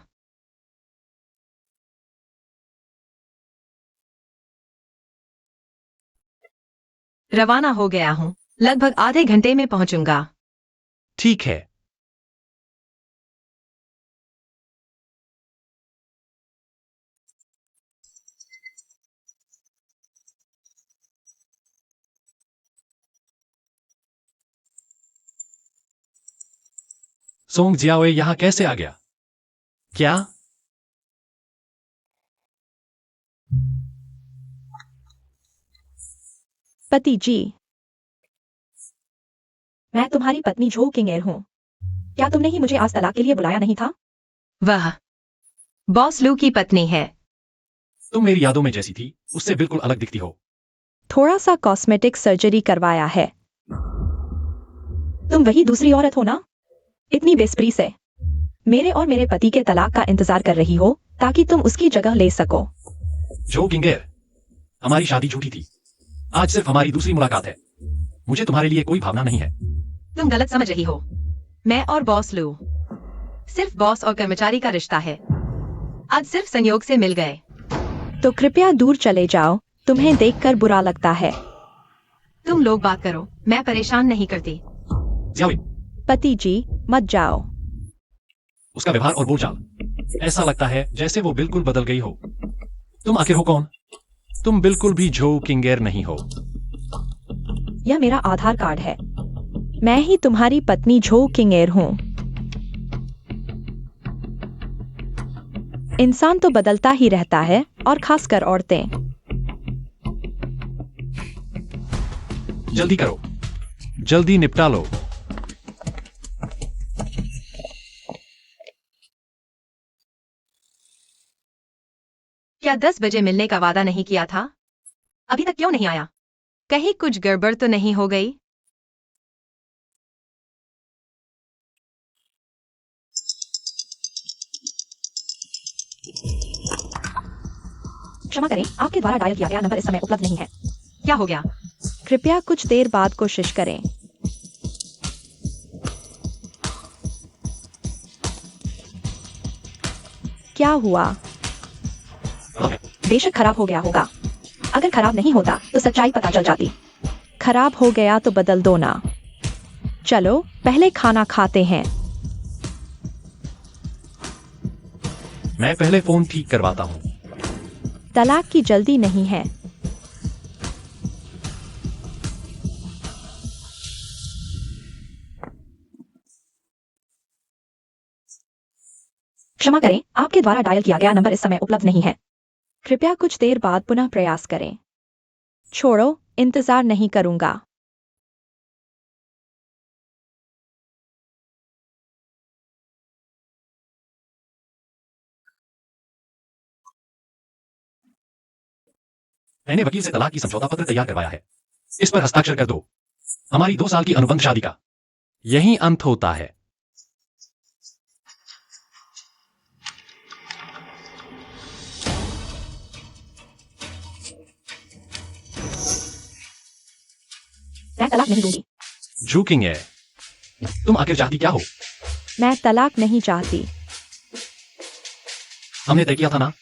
रवाना हो गया हूँ। लगभग आधे घंटे में पहुंचूंगा। ठीक है। सोंग जियाओए यहाँ कैसे आ गया? क्या? पति जी, मैं तुम्हारी पत्नी झो किंग एयर हूँ। क्या तुमने ही मुझे आज तलाक के लिए बुलाया नहीं था? वह बॉस लू की पत्नी है। तुम मेरी यादों में जैसी थी, उससे बिल्कुल अलग दिखती हो। थोड़ा सा कॉस्मेटिक सर्जरी करवाया है। तुम वही दूसरी औरत हो ना? इतनी बेस्प्री से मेरे और मेरे पति के तलाक का इंतजार कर रही हो ताकि तुम उसकी जगह ले सको। जो किंगेर, हमारी शादी झूठी थी। आज सिर्फ हमारी दूसरी मुलाकात है। मुझे तुम्हारे लिए कोई भावना नहीं है। तुम गलत समझ रही हो। मैं और बॉस लू सिर्फ बॉस और कर्मचारी का रिश्ता है। आज सिर्फ संयोग से मिल गए। तो कृपया दूर चले जाओ, तुम्हें देखकर बुरा लगता है। तुम लोग बात करो, मैं परेशान नहीं करती। जियाओए, पति जी, मत जाओ। उसका व्यवहार और बोलचाल, ऐसा लगता है जैसे वो बिल्कुल बदल गई हो। तुम आखिर हो कौन? तुम बिल्कुल भी झो किंगेर नहीं हो। यह मेरा आधार कार्ड है। मैं ही तुम्हारी पत्नी झो किंग एयर हूँ। इंसान तो बदलता ही रहता है, और खासकर औरतें। जल्दी करो, जल्दी निपटा लो। क्या 10 बजे मिलने का वादा नहीं किया था? अभी तक क्यों नहीं आया? कहीं कुछ गड़बड़ तो नहीं हो गई? क्षमा करें, आपके द्वारा डायल किया गया नंबर इस समय उपलब्ध नहीं है। क्या हो गया? कृपया कुछ देर बाद कोशिश करें। क्या हुआ? बेशक खराब हो गया होगा। अगर खराब नहीं होता तो सच्चाई पता चल जाती। खराब हो गया तो बदल दो ना। चलो पहले खाना खाते हैं। मैं पहले फोन ठीक करवाता हूँ। तलाक की जल्दी नहीं है। क्षमा करें, आपके द्वारा डायल किया गया नंबर इस समय उपलब्ध नहीं है। कृपया कुछ देर बाद पुनः प्रयास करें। छोड़ो, इंतजार नहीं करूंगा। मैंने वकील से तलाक की समझौता पत्र तैयार करवाया है। इस पर हस्ताक्षर कर दो। हमारी 2 साल की अनुबंध शादी का यही अंत होता है। मैं तलाक नहीं दूंगी। झूकेंगे। तुम आखिर चाहती क्या हो? मैं तलाक नहीं चाहती। हमने तय किया था ना।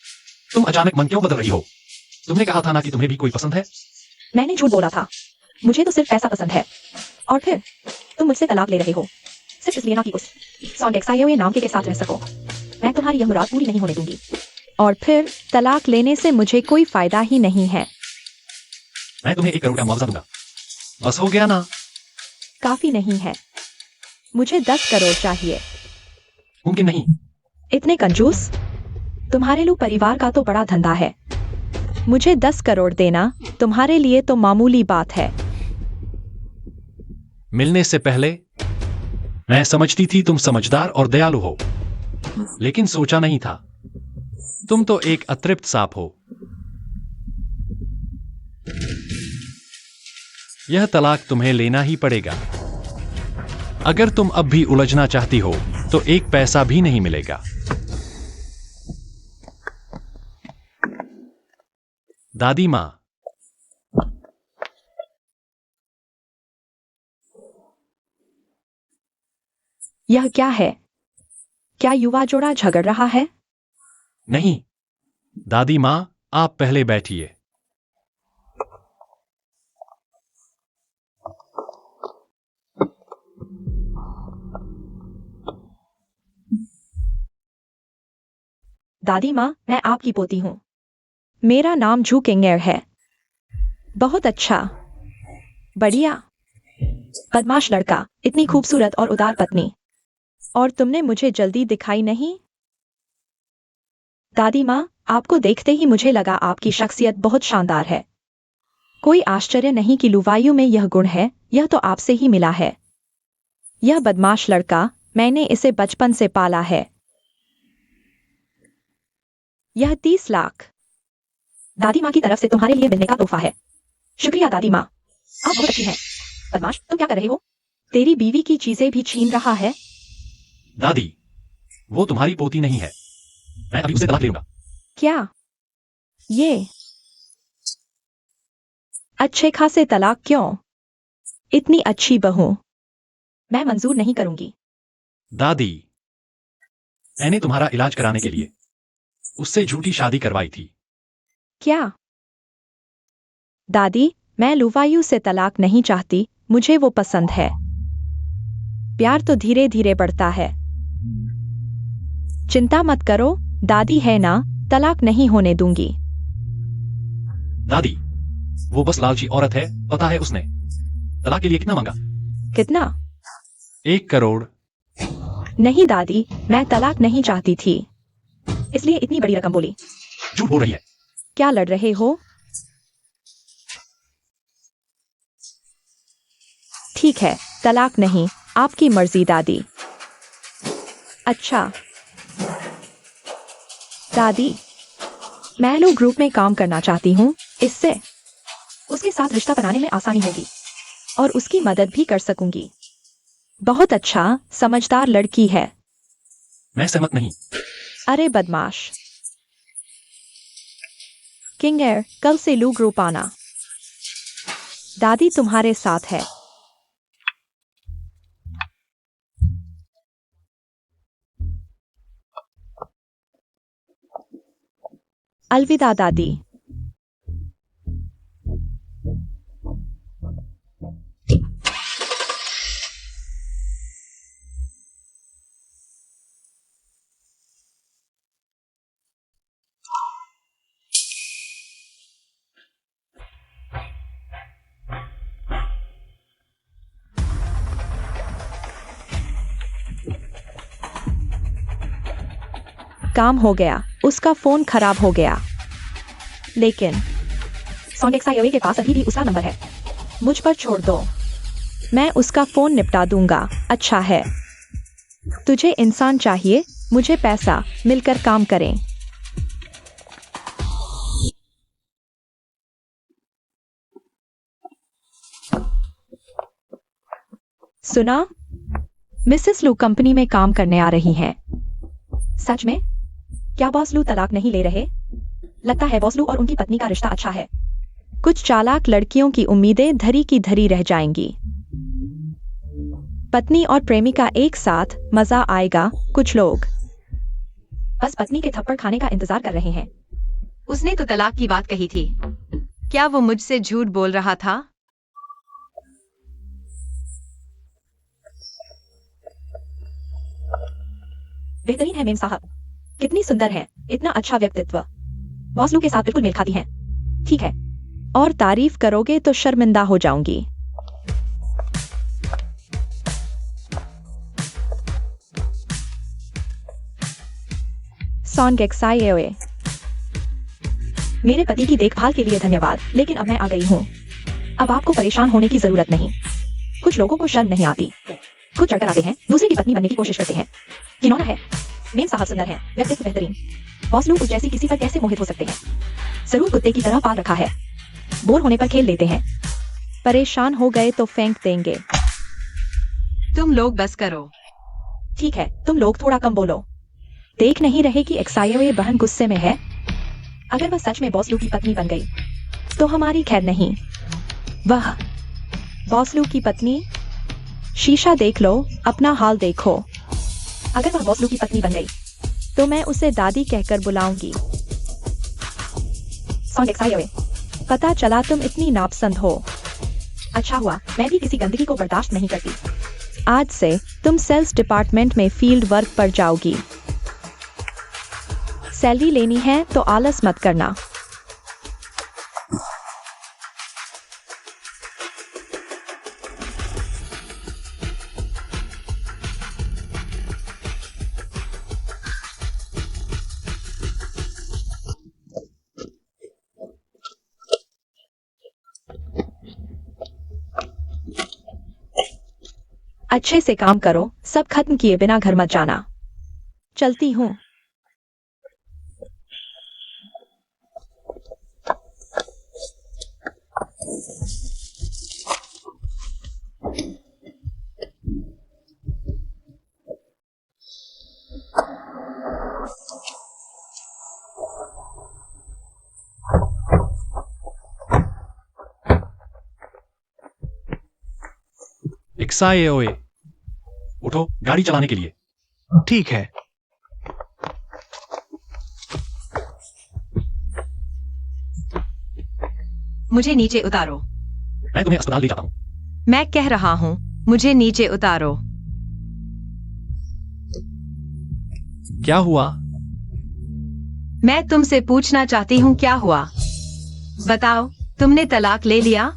तुम अचानक मन क्यों बदल रही हो? तुमने कहा था ना कि तुम्हें भी कोई पसंद है। मैंने झूठ बोला था। मुझे तो सिर्फ पैसा पसंद है। और फिर तुम मुझसे तलाक ले रहे हो सिर्फ इसलिए ना कि उस सॉन्डेक्सायोए नाम के साथ रह सको। मैं तुम्हारी यह मुराद पूरी नहीं होने दूंगी। और फिर तलाक लेने से मुझे कोई फायदा ही नहीं है। मैं तुम्हें 1 करोड़ का मुआवजा दूंगा। बस हो गया ना? काफी नहीं है। मुझे 10 करोड़ चाहिए। मुमकिन नहीं। इतने कंजूस? तुम्हारे लोग परिवार का तो बड़ा धंधा है। मुझे 10 करोड़ देना तुम्हारे लिए तो मामूली बात है। मिलने से पहले मैं समझती थी तुम समझदार और दयालु हो, लेकिन सोचा नहीं था तुम तो एक अतृप्त सांप हो। यह तलाक तुम्हें लेना ही पड़ेगा। अगर तुम अब भी उलझना चाहती हो तो 1 पैसा भी नहीं मिलेगा। दादी माँ, यह क्या है? क्या युवा जोड़ा झगड़ रहा है? नहीं दादी माँ, आप पहले बैठिए। दादी माँ, मैं आपकी पोती हूँ। मेरा नाम जू किंगेर है। बहुत अच्छा, बढ़िया। बदमाश लड़का, इतनी खूबसूरत और उदार पत्नी। और तुमने मुझे जल्दी दिखाई नहीं? दादी माँ, आपको देखते ही मुझे लगा आपकी शख्सियत बहुत शानदार है। कोई आश्चर्य नहीं कि लुवायु में यह गुण है। यह तो आपसे ही मिला है। यह बदमाश लड़का, मैंने इसे बचपन से पाला है। यह 30 लाख दादी माँ की तरफ से तुम्हारे लिए मिलने का तोहफा है। शुक्रिया दादी माँ, आप बहुत अच्छी हैं। बदमाश, तुम क्या कर रहे हो? तेरी बीवी की चीजें भी छीन रहा है। दादी, वो तुम्हारी पोती नहीं है। मैं अभी उसे तलाक ले लूंगा। क्या? ये अच्छे खासे तलाक क्यों? इतनी अच्छी बहू मैं मंजूर नहीं करूंगी। दादी, मैंने तुम्हारा इलाज कराने के लिए उससे झूठी शादी करवाई थी। क्या? दादी, मैं लुवायु से तलाक नहीं चाहती। मुझे वो पसंद है। प्यार तो धीरे धीरे बढ़ता है। चिंता मत करो, दादी है ना, तलाक नहीं होने दूंगी। दादी, वो बस लालची औरत है। पता है उसने तलाक के लिए कितना मांगा? कितना? 1 करोड़। नहीं दादी, मैं तलाक नहीं चाहती थी, इसलिए इतनी बड़ी रकम बोली। झूठ बोल रही है। क्या लड़ रहे हो? ठीक है, तलाक नहीं, आपकी मर्जी दादी। अच्छा दादी, मैं लोग ग्रुप में काम करना चाहती हूँ। इससे उसके साथ रिश्ता बनाने में आसानी होगी और उसकी मदद भी कर सकूंगी। बहुत अच्छा, समझदार लड़की है। मैं सहमत नहीं। अरे बदमाश। किंगेर, कल से लू ग्रुप आना। दादी तुम्हारे साथ है। अलविदा दादी। काम हो गया, उसका फोन खराब हो गया। लेकिन सॉन्डेक्सायोए के पास अभी भी उसका नंबर है। मुझ पर छोड़ दो, मैं उसका फोन निपटा दूंगा। अच्छा है, तुझे इंसान चाहिए, मुझे पैसा, मिलकर काम करें। सुना, मिसेस लू कंपनी में काम करने आ रही हैं। सच में? क्या बॉस लू तलाक नहीं ले रहे? लगता है बॉस लू और उनकी पत्नी का रिश्ता अच्छा है। कुछ चालाक लड़कियों की उम्मीदें धरी की धरी रह जाएंगी। पत्नी और प्रेमिका एक साथ, मजा आएगा। कुछ लोग बस पत्नी के थप्पड़ खाने का इंतजार कर रहे हैं। उसने तो तलाक की बात कही थी। क्या वो मुझसे झूठ बोल रहा था? बेहतरीन है मेम साहब, कितनी सुंदर है, इतना अच्छा व्यक्तित्व, बॉस लू के साथ बिल्कुल मेल खाती हैं। ठीक है, और तारीफ करोगे तो शर्मिंदा हो जाऊंगी। सॉन्ग एक्साइए। मेरे पति की देखभाल के लिए धन्यवाद, लेकिन अब मैं आ गई हूँ। अब आपको परेशान होने की जरूरत नहीं। कुछ लोगों को शर्म नहीं आती, खुद चढ़कर आते हैं, दूसरे की पत्नी बनने की कोशिश करते हैं। घिनौना है। मेम साहब सुंदर हैं, व्यक्तित्व बेहतरीन, बॉस लोग उस जैसी किसी पर कैसे मोहित हो सकते हैं? जरूर कुत्ते की तरह पाल रखा है, बोर होने पर खेल लेते हैं, परेशान हो गए तो फेंक देंगे। तुम लोग बस करो। ठीक है, तुम लोग थोड़ा कम बोलो। देख नहीं रहे कि एक्साइए बहन गुस्से में है? अगर वह सच में बॉस लू की पत्नी बन गई तो हमारी खैर नहीं। वह बॉस लू की पत्नी, शीशा देख लो, अपना हाल देखो। अगर वह बॉस लू की पत्नी बन गई तो मैं उसे दादी कहकर बुलाऊंगी। सॉन्ग एक्साइए, पता चला तुम इतनी नापसंद हो। अच्छा हुआ, मैं भी किसी गंदगी को बर्दाश्त नहीं करती। आज से तुम सेल्स डिपार्टमेंट में फील्ड वर्क पर जाओगी। सैलरी लेनी है तो आलस मत करना। अच्छे से काम करो, सब खत्म किए बिना घर मत जाना। चलती हूँ। एक्साइए, उठो गाड़ी चलाने के लिए। ठीक है। मुझे नीचे उतारो। मैं तुम्हें अस्पताल ले जाता हूँ। मैं कह रहा हूँ, मुझे नीचे उतारो। क्या हुआ? मैं तुमसे पूछना चाहती हूँ क्या हुआ? बताओ, तुमने तलाक ले लिया?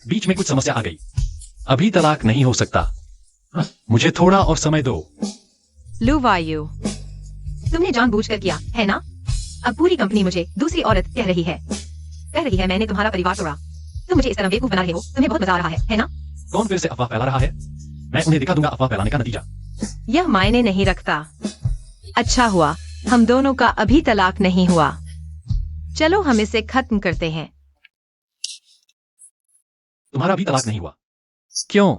बीच में कुछ समस्या आ गई, अभी तलाक नहीं हो सकता। मुझे थोड़ा और समय दो। लू वायु, तुमने जानबूझकर किया है ना? अब पूरी कंपनी मुझे दूसरी औरत कह रही है मैंने तुम्हारा परिवार तोड़ा। तुम मुझे इस तरह बेवकूफ बना रहे हो, तुम्हें बहुत मजा आ रहा है ना? कौन फिर से अफवाह फैला रहा है? मैं उन्हें दिखा दूंगा अफवाह फैलाने का नतीजा। यह मायने नहीं रखता। अच्छा हुआ हम दोनों का अभी तलाक नहीं हुआ। चलो हम इसे खत्म करते हैं। तुम्हारा भी तलाक नहीं हुआ? क्यों?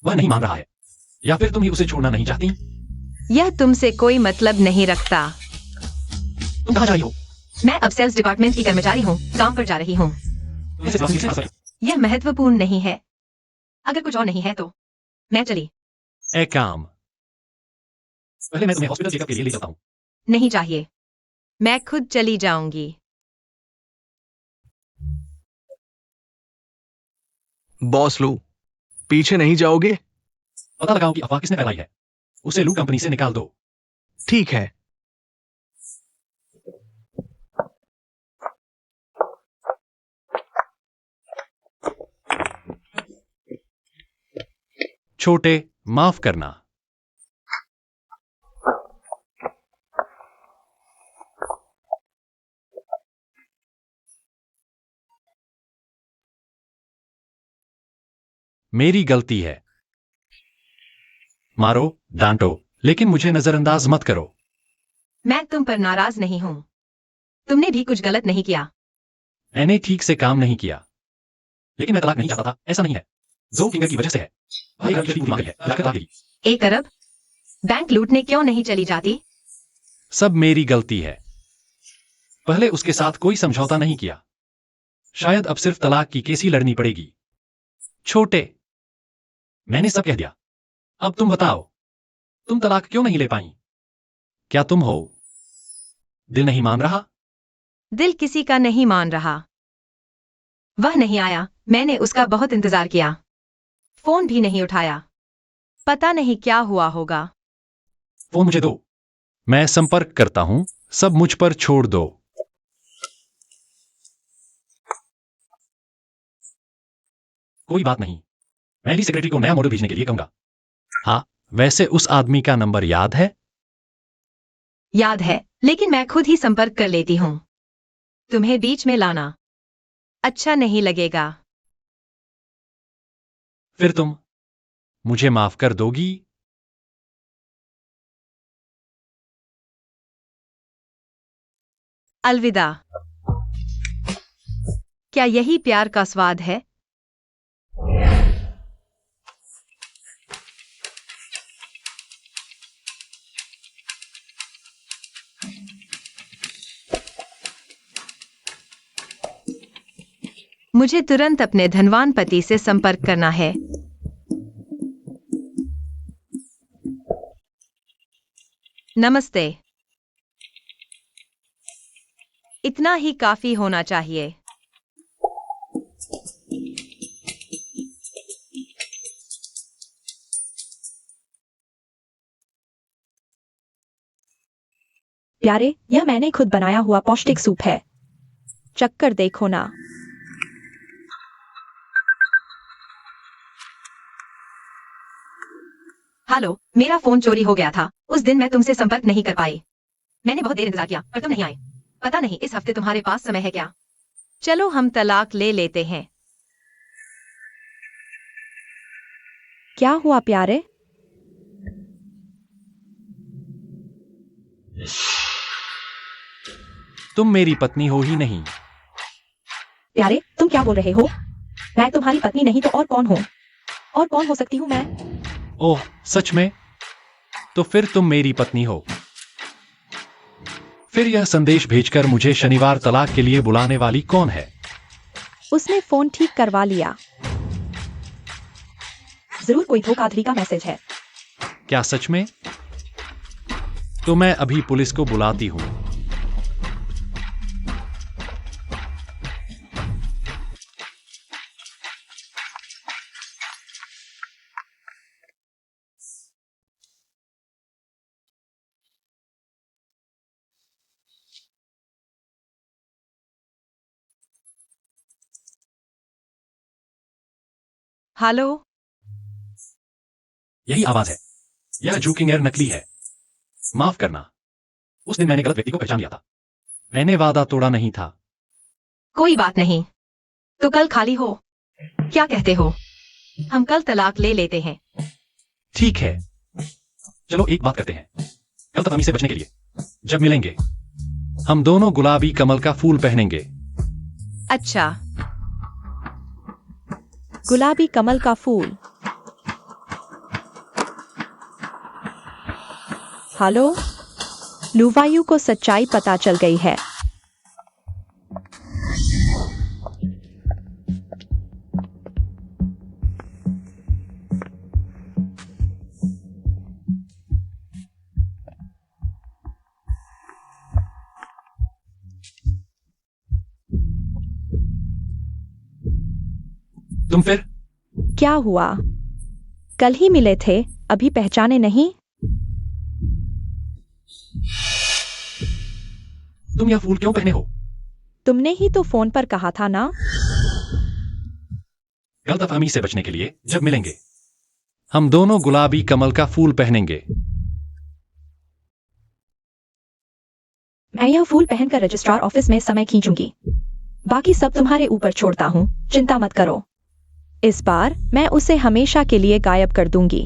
वह नहीं मान रहा है, या फिर तुम ही उसे छोड़ना नहीं चाहती? यह तुमसे कोई मतलब नहीं रखता। तुम कहाँ जा रही हो? मैं अब सेल्स डिपार्टमेंट की कर्मचारी हूँ, काम पर जा रही हूँ। इसे बात नहीं कर। यह महत्वपूर्ण नहीं है। अगर कुछ और नहीं है तो मैं चली। एक काम, पहले मैं तुम्हें हॉस्पिटल चेकअप के लिए ले जाता हूँ। नहीं चाहिए, मैं खुद चली जाऊंगी। बॉस लू, पीछे नहीं जाओगे? पता लगाओ कि अफवाह किसने फैलाई है, उसे लू कंपनी से निकाल दो। ठीक है। छोटे, माफ करना। मेरी गलती है। मारो, डांटो, लेकिन मुझे नजरअंदाज मत करो। मैं तुम पर नाराज नहीं हूँ। तुमने भी कुछ गलत नहीं किया। मैंने ठीक से काम नहीं किया, लेकिन मैं तलाक नहीं चाहता था, ऐसा नहीं है। जो फिंगर की वजह से है। भाई घर की पूरी मांग है, लाकर दागेगी। 1 अरब? बैंक लूटने क्यों नहीं चली जाती? सब मेरी गलती है। पहले उसके साथ कोई समझौता नहीं किया। शायद अब सिर्फ तलाक की केस ही लड़नी पड़ेगी। छोटे, मैंने सब कह दिया। अब तुम बताओ, तुम तलाक क्यों नहीं ले पाई? क्या तुम हो? दिल नहीं मान रहा? दिल किसी का नहीं मान रहा। वह नहीं आया, मैंने उसका बहुत इंतजार किया। फोन भी नहीं उठाया। पता नहीं क्या हुआ होगा। फोन मुझे दो, मैं संपर्क करता हूं। सब मुझ पर छोड़ दो। कोई बात नहीं, मैं भी सेक्रेटरी को नया मॉडल भेजने के लिए कहूंगा। हाँ, वैसे उस आदमी का नंबर याद है? याद है, लेकिन मैं खुद ही संपर्क कर लेती हूँ। तुम्हें बीच में लाना अच्छा नहीं लगेगा। फिर तुम मुझे माफ कर दोगी? अलविदा। क्या यही प्यार का स्वाद है? मुझे तुरंत अपने धनवान पति से संपर्क करना है। नमस्ते। इतना ही काफी होना चाहिए। प्यारे, यह मैंने खुद बनाया हुआ पौष्टिक सूप है। चक्कर देखो ना। हेलो, मेरा फोन चोरी हो गया था। उस दिन मैं तुमसे संपर्क नहीं कर पाई। मैंने बहुत देर इंतजार किया, पर तुम नहीं आए। पता नहीं इस हफ्ते तुम्हारे पास समय है क्या? चलो हम तलाक ले लेते हैं। क्या हुआ प्यारे? तुम मेरी पत्नी हो ही नहीं। प्यारे, तुम क्या बोल रहे हो? मैं तुम्हारी पत्नी नहीं तो और कौन हूँ? और कौन हो सकती हूँ मैं? ओह, सच में? तो फिर तुम मेरी पत्नी हो। फिर यह संदेश भेजकर मुझे शनिवार तलाक के लिए बुलाने वाली कौन है? उसने फोन ठीक करवा लिया। जरूर कोई धोखाधड़ी का मैसेज है। क्या सच में? तो मैं अभी पुलिस को बुलाती हूँ। हेलो। यही आवाज है। यह जूकिंग एयर नकली है। माफ करना, उस दिन मैंने गलत व्यक्ति को पहचान लिया था। मैंने वादा तोड़ा नहीं था। कोई बात नहीं, तो कल खाली हो? क्या कहते हो? हम कल तलाक ले लेते हैं। ठीक है, चलो एक बात करते हैं। कल तक से बचने के लिए जब मिलेंगे, हम दोनों गुलाबी कमल का फूल पहनेंगे। अच्छा। गुलाबी कमल का फूल। हेलो, लुवायु को सच्चाई पता चल गई है। तुम फिर? क्या हुआ? कल ही मिले थे, अभी पहचाने नहीं? तुम यह फूल क्यों पहने हो? तुमने ही तो फोन पर कहा था ना। गलतफहमी से बचने के लिए जब मिलेंगे, हम दोनों गुलाबी कमल का फूल पहनेंगे। मैं यह फूल पहनकर रजिस्ट्रार ऑफिस में समय खींचूंगी। बाकी सब तुम्हारे ऊपर छोड़ता हूँ, चिंता मत करो। इस बार मैं उसे हमेशा के लिए गायब कर दूंगी।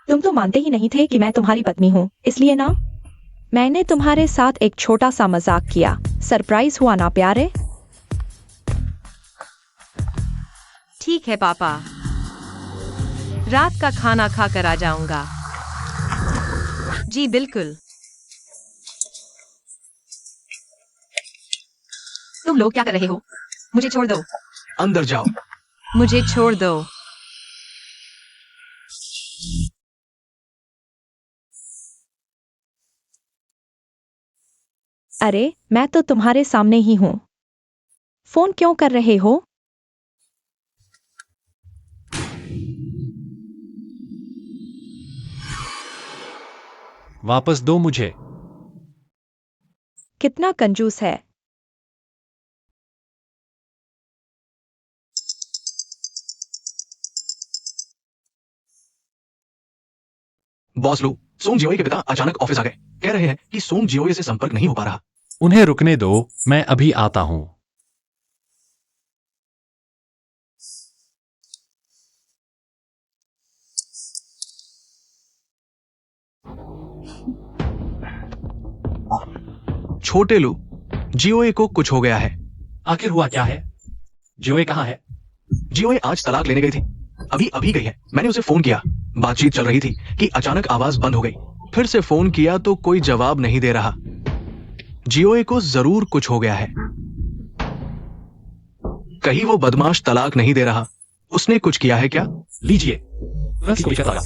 तुम तो मानते ही नहीं थे कि मैं तुम्हारी पत्नी हूँ, इसलिए ना मैंने तुम्हारे साथ एक छोटा सा मजाक किया। सरप्राइज हुआ ना प्यारे? ठीक है पापा, रात का खाना खा कर आ जाऊंगा। जी बिल्कुल। तुम लोग क्या कर रहे हो? मुझे छोड़ दो। अंदर जाओ। मुझे छोड़ दो। अरे मैं तो तुम्हारे सामने ही हूं। फोन क्यों कर रहे हो? वापस दो मुझे। कितना कंजूस है। बॉस लू, सोंग जियोए के पिता अचानक ऑफिस आ गए। कह रहे हैं कि सोंग जियोए से संपर्क नहीं हो पा रहा। उन्हें रुकने दो, मैं अभी आता हूं। छोटे लू, जियोए को कुछ हो गया है। आखिर हुआ क्या है? जियोए कहाँ है? जियोए आज तलाक लेने गई थी। अभी अभी गई है। मैंने उसे फोन किया, बातचीत चल रही थी कि अचानक आवाज बंद हो गई। फिर से फोन किया तो कोई जवाब नहीं दे रहा। जियोए को जरूर कुछ हो गया है। कहीं वो बदमाश तलाक नहीं दे रहा। उसने कुछ किया है क्या? लीजिए, तुरंत इसको लेकर आया।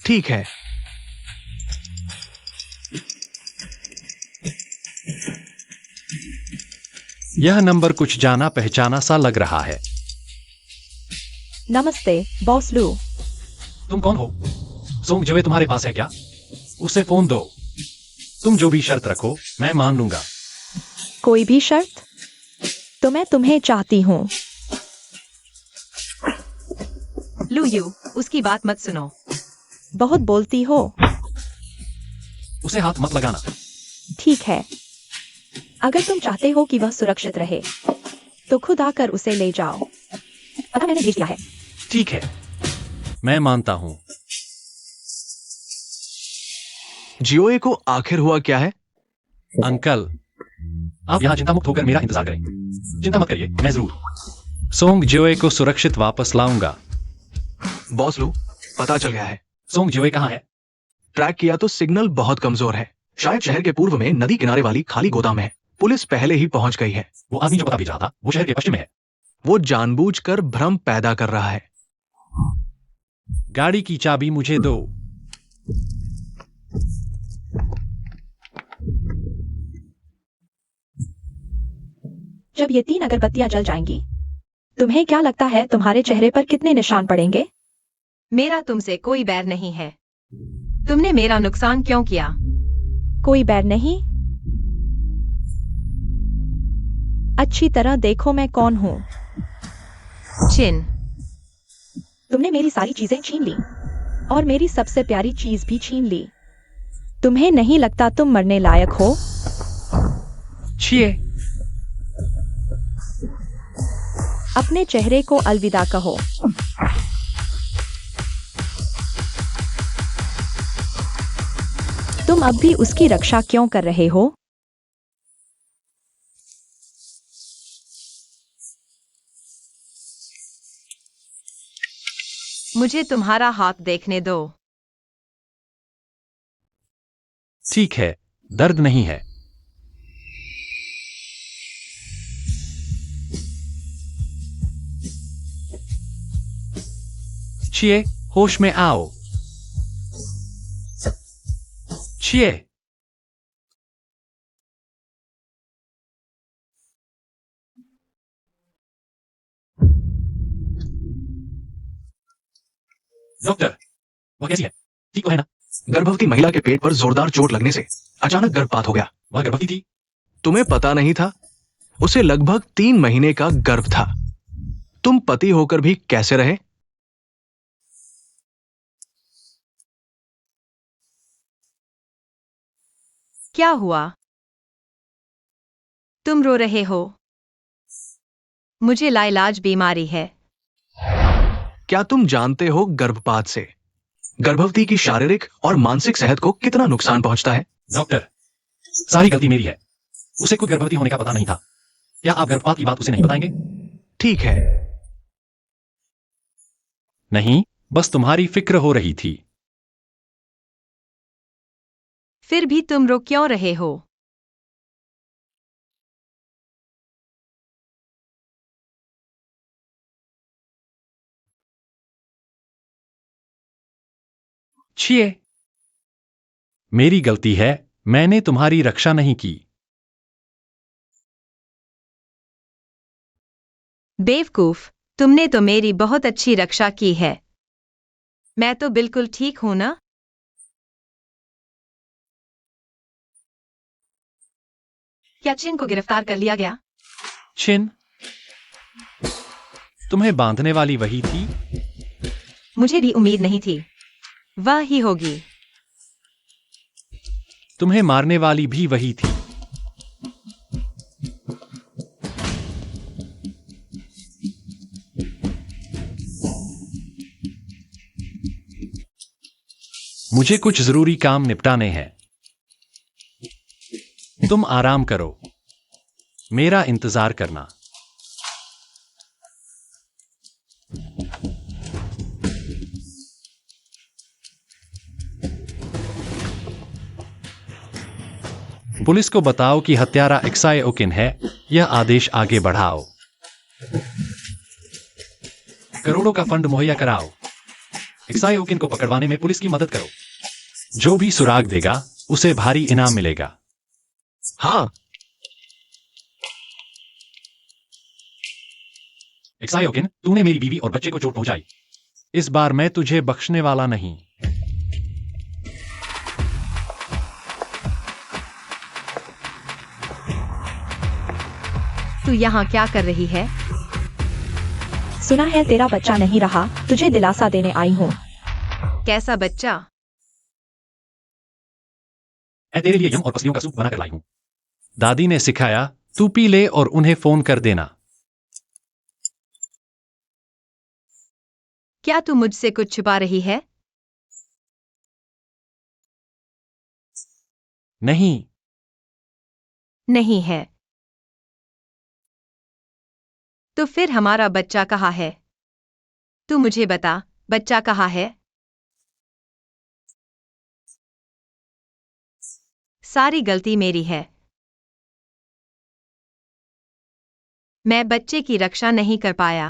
ठीक है। यह नंबर कुछ जाना पहचाना सा लग रहा है। नमस्ते बॉस लू। तुम कौन हो? सोंग जियोए तुम्हारे पास है क्या? उसे फोन दो। तुम जो भी शर्त रखो मैं मान लूंगा। कोई भी शर्त? तो मैं तुम्हें चाहती हूँ। लू यू, उसकी बात मत सुनो। बहुत बोलती हो। उसे हाथ मत लगाना। ठीक है, अगर तुम चाहते हो कि वह सुरक्षित रहे तो खुद आकर उसे ले जाओ। पता मैंने भेज दिया है। ठीक है, मैं मानता हूं। जियोए को आखिर हुआ क्या है? अंकल, आप यहाँ चिंता मुक्त होकर मेरा इंतजार करें। चिंता मत करिए, मैं जरूर सोंग जियोए को सुरक्षित वापस लाऊंगा। बॉस लू, पता चल गया है। सोंग जियोए कहाँ है? ट्रैक किया तो सिग्नल बहुत कमजोर है। शायद शहर के पूर्व में नदी किनारे वाली खाली गोदाम है। पुलिस पहले ही पहुंच गई है। वो आदमी जो पता भेज रहा था वो शहर के पश्चिम में है। वो जानबूझकर भ्रम पैदा कर रहा है। गाड़ी की चाबी मुझे दो। जब ये 3 अगरबत्तियां जल जाएंगी, तुम्हें क्या लगता है तुम्हारे चेहरे पर कितने निशान पड़ेंगे? मेरा तुमसे कोई बैर नहीं है। तुमने मेरा नुकसान क्यों किया? कोई बैर नहीं। अच्छी तरह देखो मैं कौन हूँ। चिन, तुमने मेरी सारी चीजें छीन ली और मेरी सबसे प्यारी चीज भी छीन ली। तुम्हें नहीं लगता तुम मरने लायक हो? छिए। अपने चेहरे को अलविदा कहो। तुम अब भी उसकी रक्षा क्यों कर रहे हो? मुझे तुम्हारा हाथ देखने दो। ठीक है, दर्द नहीं है। छिए, होश में आओ। छिए। डॉक्टर, वो कैसी है? ठीक तो है ना? गर्भवती महिला के पेट पर जोरदार चोट लगने से अचानक गर्भपात हो गया। वह गर्भवती थी? तुम्हें पता नहीं था? उसे लगभग 3 महीने का गर्भ था। तुम पति होकर भी कैसे रहे? क्या हुआ? तुम रो रहे हो? मुझे लाइलाज बीमारी है। क्या तुम जानते हो गर्भपात से गर्भवती की शारीरिक और मानसिक सेहत को कितना नुकसान पहुंचता है? डॉक्टर, सारी गलती मेरी है। उसे खुद गर्भवती होने का पता नहीं था। क्या आप गर्भपात की बात उसे नहीं बताएंगे? ठीक है, नहीं, बस तुम्हारी फिक्र हो रही थी। फिर भी तुम रो क्यों रहे हो? छिए, मेरी गलती है, मैंने तुम्हारी रक्षा नहीं की। बेवकूफ, तुमने तो मेरी बहुत अच्छी रक्षा की है। मैं तो बिल्कुल ठीक हूं ना? क्या चिन को गिरफ्तार कर लिया गया? छिन, तुम्हें बांधने वाली वही थी? मुझे भी उम्मीद नहीं थी। वह ही होगी। तुम्हें मारने वाली भी वही थी। मुझे कुछ जरूरी काम निपटाने हैं। तुम आराम करो, मेरा इंतजार करना। पुलिस को बताओ कि हत्यारा एक्साई ओकिन है। यह आदेश आगे बढ़ाओ। करोड़ों का फंड मुहैया कराओ। एक्साई ओकिन को पकड़वाने में पुलिस की मदद करो। जो भी सुराग देगा उसे भारी इनाम मिलेगा। हाँ, एक्साई ओकिन, तूने मेरी बीवी और बच्चे को चोट पहुंचाई। इस बार मैं तुझे बख्शने वाला नहीं। तू यहाँ क्या कर रही है? सुना है तेरा बच्चा नहीं रहा, तुझे दिलासा देने आई हूँ। कैसा बच्चा? मैं तेरे लिए यम और पसलियों का सूप बनाकर लाई हूं। दादी ने सिखाया, तू पी ले और उन्हें फोन कर देना। क्या तू मुझसे कुछ छुपा रही है? नहीं, नहीं है। तो फिर हमारा बच्चा कहाँ है? तू मुझे बता, बच्चा कहाँ है? सारी गलती मेरी है। मैं बच्चे की रक्षा नहीं कर पाया।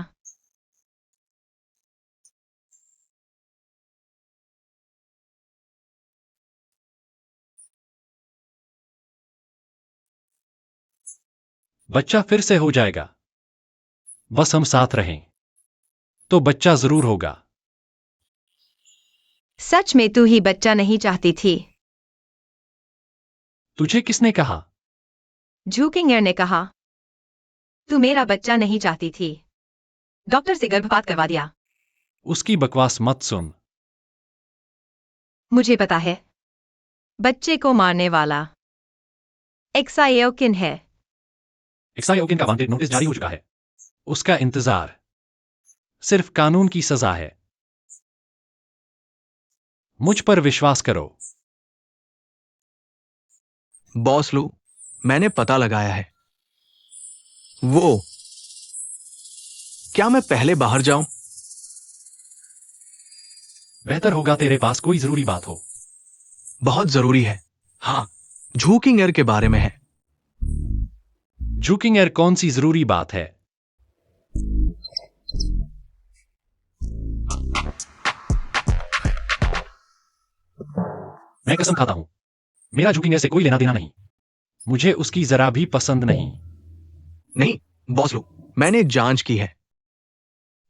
बच्चा फिर से हो जाएगा। बस हम साथ रहें तो बच्चा जरूर होगा। सच में तू ही बच्चा नहीं चाहती थी? तुझे किसने कहा? झूकिंगर ने कहा। तू मेरा बच्चा नहीं चाहती थी। डॉक्टर से गर्भपात करवा दिया। उसकी बकवास मत सुन। मुझे पता है। बच्चे को मारने वाला एक्साई ओकिन है। एक्साई ओकिन का वांटेड नोटिस जारी हो चुका है। उसका इंतजार सिर्फ कानून की सजा है। मुझ पर विश्वास करो। बॉस लो, मैंने पता लगाया है। वो, क्या मैं पहले बाहर जाऊं? बेहतर होगा तेरे पास कोई जरूरी बात हो। बहुत जरूरी है। हाँ, झूकिंग एयर के बारे में है। जूकिंग एयर कौन सी जरूरी बात है? मैं कसम खाता हूं, मेरा जूकिंग एयर से कोई लेना देना नहीं। मुझे उसकी जरा भी पसंद नहीं। नहीं बॉस लो, मैंने जांच की है।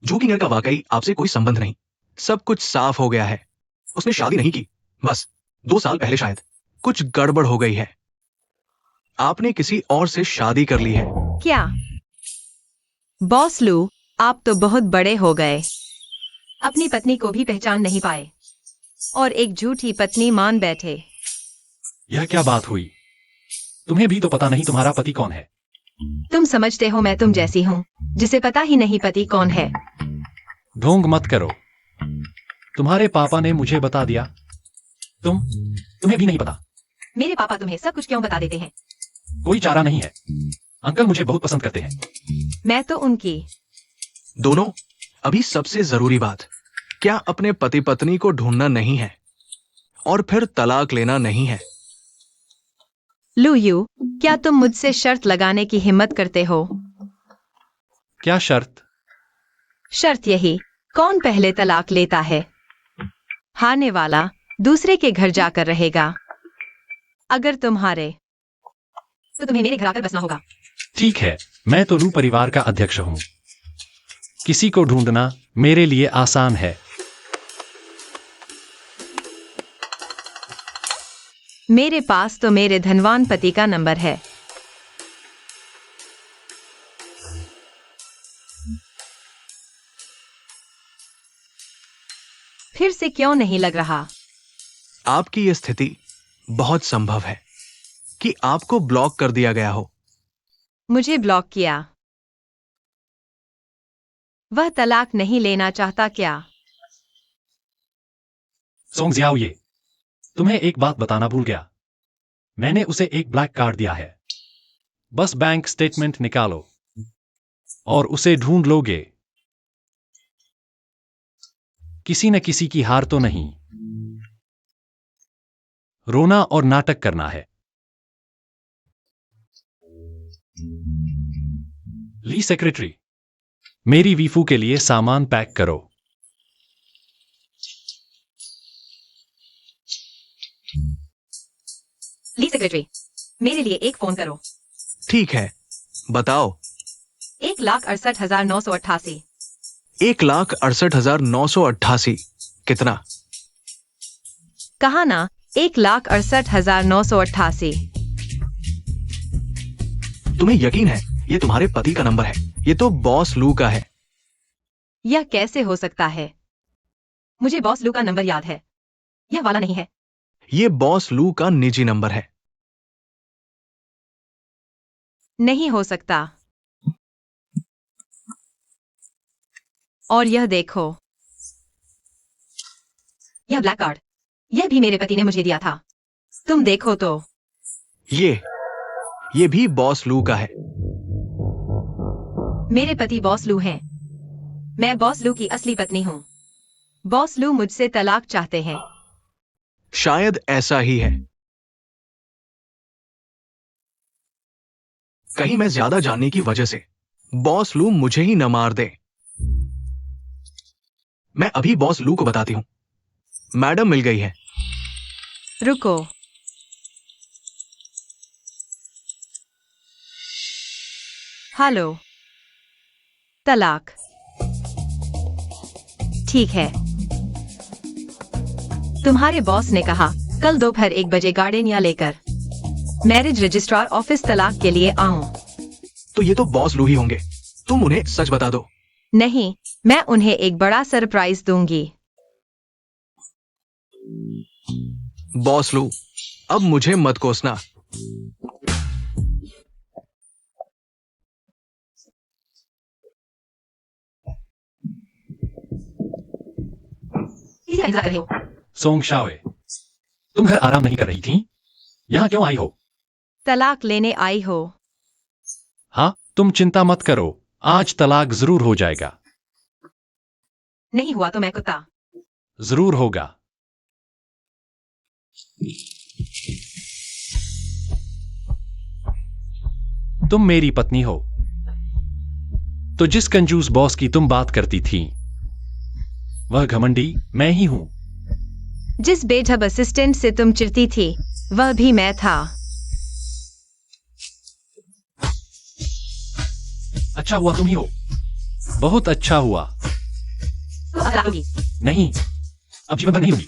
झूकिंग एयर का वाकई आपसे कोई संबंध नहीं। सब कुछ साफ हो गया है। उसने शादी नहीं की। बस 2 साल पहले शायद कुछ गड़बड़ हो गई है। आपने किसी और से शादी कर ली है। क्या? बॉस लू, आप तो बहुत बड़े हो गए। अपनी पत्नी को भी पहचान नहीं पाए। और एक झूठी पत्नी मान बैठे। यह क्या बात हुई? तुम्हें भी तो पता नहीं तुम्हारा पति कौन है। तुम समझते हो मैं तुम जैसी हूँ, जिसे पता ही नहीं पति कौन है। ढोंग मत करो। तुम्हारे पापा ने मुझे बता दिया। तुम्हें भी नहीं पता। मेरे पापा तुम्हें सब कुछ क्यों बता देते हैं? कोई चारा नहीं है। अंकल मुझे बहुत पसंद करते हैं। मैं तो उनकी। दोनों, अभी सबसे जरूरी बात, क्या अपने पति पत्नी को ढूंढना नहीं है और फिर तलाक लेना नहीं है? लुयू, क्या तुम मुझसे शर्त लगाने की हिम्मत करते हो? क्या शर्त? शर्त यही, कौन पहले तलाक लेता है। हारने वाला दूसरे के घर जाकर रहेगा। अगर तुम हारे तो तुम्हें मेरे घर आकर बसना होगा। ठीक है, मैं तो लू परिवार का अध्यक्ष हूं। किसी को ढूंढना मेरे लिए आसान है। मेरे पास तो मेरे धनवान पति का नंबर है। फिर से क्यों नहीं लग रहा? आपकी यह स्थिति बहुत संभव है कि आपको ब्लॉक कर दिया गया हो। मुझे ब्लॉक किया? वह तलाक नहीं लेना चाहता क्या? सोंग जियाओ, ये तुम्हें एक बात बताना भूल गया। मैंने उसे एक ब्लैक कार्ड दिया है। बस बैंक स्टेटमेंट निकालो और उसे ढूंढ लोगे। किसी न किसी की हार तो नहीं। रोना और नाटक करना है। ली सेक्रेटरी, मेरी वीफू के लिए सामान पैक करो। ली सेक्रेटरी, मेरे लिए एक फोन करो। ठीक है, बताओ। 1,68,988। 1,68,988। कितना? कहा ना, 1,68,988। तुम्हें यकीन है ये तुम्हारे पति का नंबर है? ये तो बॉस लू का है। यह कैसे हो सकता है? मुझे बॉस लू का नंबर याद है। यह वाला नहीं है। ये बॉस लू का निजी नंबर है। नहीं हो सकता। और यह देखो, यह ब्लैक कार्ड, यह भी मेरे पति ने मुझे दिया था। तुम देखो तो। ये भी बॉस लू का है। मेरे पति बॉस लू हैं। मैं बॉस लू की असली पत्नी हूं। बॉस लू मुझसे तलाक चाहते हैं। शायद ऐसा ही है। कहीं मैं ज्यादा जानने की वजह से बॉस लू मुझे ही न मार दे। मैं अभी बॉस लू को बताती हूं। मैडम मिल गई है। रुको, हेलो। तलाक। ठीक है। तुम्हारे बॉस ने कहा कल दोपहर 1 बजे गार्डेनिया लेकर मैरिज रजिस्ट्रार ऑफिस तलाक के लिए आऊं। तो ये तो बॉस लू ही होंगे। तुम उन्हें सच बता दो। नहीं, मैं उन्हें एक बड़ा सरप्राइज दूंगी। बॉस लू, अब मुझे मत कोसना। किसका इंतजार कर रहे हो? सोंग शाओए, तुम घर आराम नहीं कर रही थी? यहां क्यों आई हो? तलाक लेने आई हो? हाँ, तुम चिंता मत करो, आज तलाक जरूर हो जाएगा। नहीं हुआ तो मैं कुत्ता। जरूर होगा। तुम मेरी पत्नी हो, तो जिस कंजूस बॉस की तुम बात करती थी वह घमंडी मैं ही हूं। जिस बेढब असिस्टेंट से तुम चिढ़ती थी वह भी मैं था। अच्छा हुआ तुम ही हो। बहुत अच्छा हुआ। तो अब तलाक होगी। नहीं, अब जीवन भर नहीं होगी।